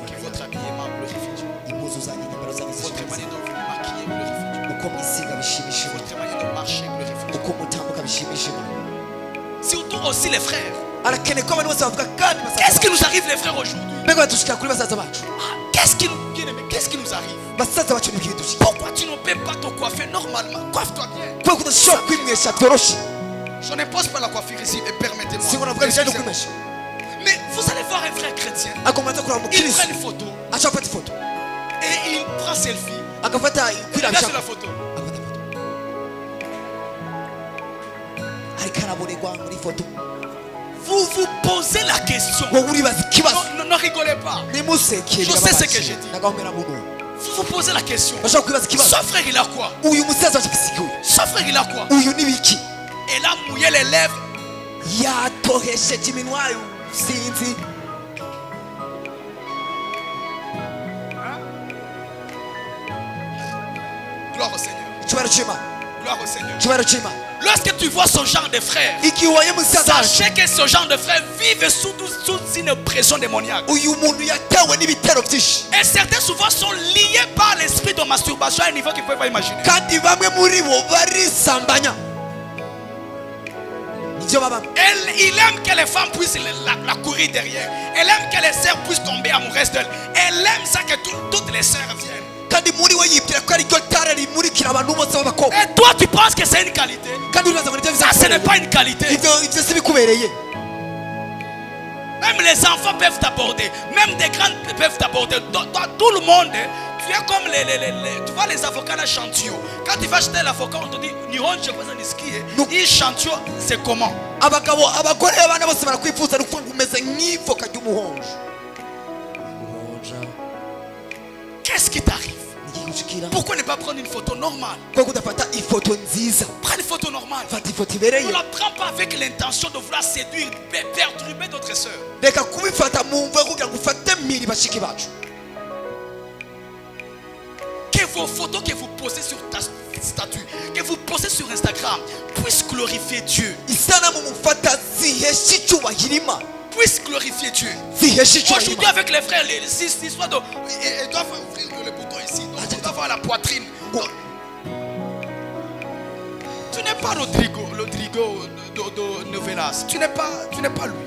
Que votre habillement glorifie Dieu. Votre manière de vous maquiller glorifie Dieu. Votre manière de marcher glorifie Dieu. Surtout aussi les frères. Qu'est-ce qui nous arrive les frères aujourd'hui? Qu'est-ce qui nous arrive? Pourquoi tu ne peux pas te coiffer normalement? Coiffe-toi bien. Je n'impose pas la coiffure ici, mais permettez-moi. Mais vous allez voir un frère chrétien. Il prend une photo. Et il prend selfie. Il regarde sur la photo. Vous vous posez la question. Ne rigolez pas. Je sais ce que j'ai dit. Vous vous posez la question. Son frère il a quoi? Son frère il a quoi? Elle a mouillé les lèvres. Gloire au Seigneur. Gloire au Seigneur. Lorsque tu vois ce genre de frères, sachez que ce genre de frères vivent sous une pression démoniaque. Et certains souvent sont liés par l'esprit de masturbation à un niveau qu'ils ne peuvent pas imaginer. Il aime que les femmes puissent la courir derrière. Elle aime que les sœurs puissent tomber amoureuses d'elle. Elle aime ça que toutes les sœurs viennent. Et toi tu penses que c'est une qualité? Ça ce n'est pas une qualité. Même les enfants peuvent t'aborder. Même des grands peuvent t'aborder. Tout le monde, tu es comme tu vois les avocats là Chantio. Quand tu vas acheter l'avocat, on te dit il Chantio, c'est comment? Qu'est-ce qui t'arrive? Pourquoi ne pas prendre une photo normale? Prends une photo normale. Ne la prends pas avec l'intention de vouloir séduire, perturber d'autres sœurs. Que vos photos que vous posez sur ta statue, que vous posez sur Instagram, puissent glorifier Dieu. Puissent glorifier Dieu. Aujourd'hui avec les frères, les histoires de... Ils doivent ouvrir le bouton ici. Donc, ils doivent avoir la poitrine. Donc, tu n'es pas Rodrigo de Novelas. Tu n'es pas lui.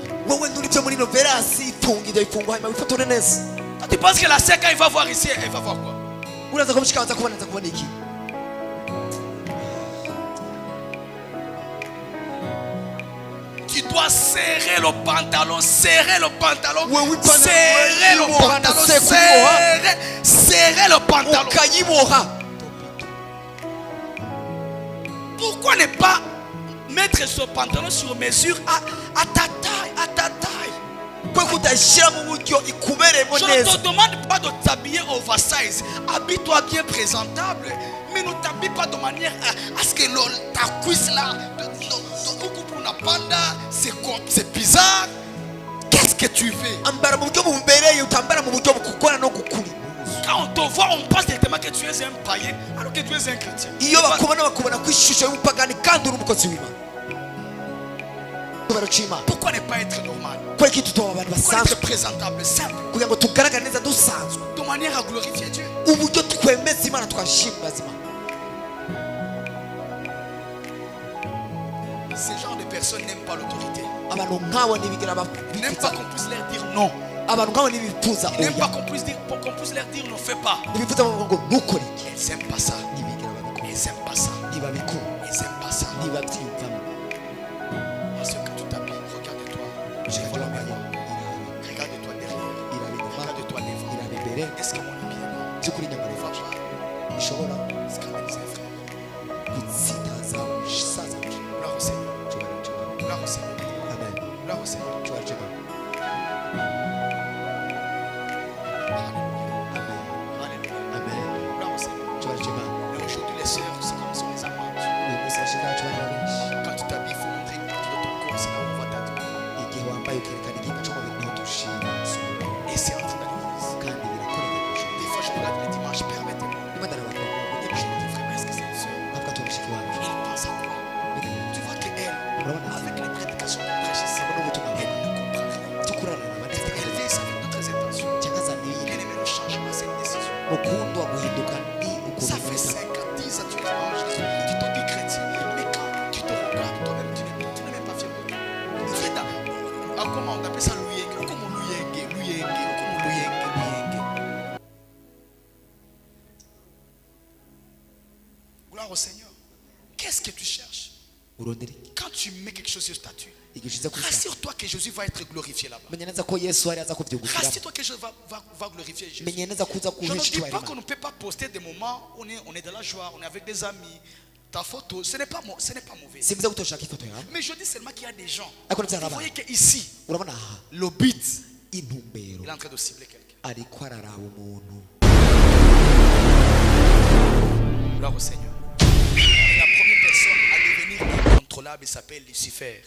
Tu penses que la sœur quand il va voir ici, elle va voir quoi? Tu dois serrer le pantalon, serrer le pantalon, serrer le pantalon, serrer le pantalon. Pourquoi ne pas mettre ce pantalon sur mesure à ta taille, à ta taille? Je ne te demande pas de t'habiller oversize. Habille-toi bien présentable, mais ne t'habille pas de manière à ce que ta cuisse là, c'est bizarre. Qu'est-ce que tu fais? Quand on te voit, on pense directement que tu es un païen alors que tu es un chrétien. Pourquoi ne pas être normal? Pourquoi être présentable, simple, de manière à glorifier Dieu? Ces gens de personnes n'aiment pas l'autorité. Ils n'aiment pas qu'on puisse leur dire non. Ils n'aiment pas qu'on puisse leur dire ne fais pas. Ils n'aiment pas ça. Ils n'aiment pas ça. Ils n'aiment pas ça. Parce que quand tu t'habilles, regarde-toi. Je vois la maison. Regarde-toi derrière. Regarde-toi devant. Est-ce que mon habillement ne va pas scandaliser, frère? Gloire au Seigneur. Gloire au Seigneur. Amen. Gloire au Seigneur. Aujourd'hui les sœurs, c'est comme si on les amante. Quand tu t'habilles, il faut montrer une partie de ton corps, c'est là où on va t'adorer. Et c'est en train d'église. Des fois je regarde les dimanches, permettez-moi. Je me dis vraiment, est-ce que c'est une sœur? Il pense à quoi? Tu vois qu'elle, avec les prédications qu'on prêche ici, elle ne comprend rien. Elle vit ça avec d'autres intentions. Elle aime le changement, c'est une décision. Ça fait 5 ans, 10 ans, tu es évangéliste, tu te dis chrétien, mais quand tu te regardes toi-même, tu n'es même pas fier de toi. Comment on appelle ça l'ouyenge? Comment l'ouyenge? Gloire au Seigneur. Qu'est-ce que tu cherches? Quand tu mets quelque chose sur statut, rassure-toi que Jésus va être glorifié là-bas. Rassure-toi que Jésus va glorifier Jésus. Je ne dis pas qu'on ne peut pas poster des moments où on est dans la joie, on est avec des amis. Ta photo, ce n'est pas mauvais. Mais je dis seulement qu'il y a des gens. Vous voyez qu'ici, le but, il est en train de cibler quelqu'un. Gloire au Seigneur. La première personne à devenir incontrôlable s'appelle Lucifer.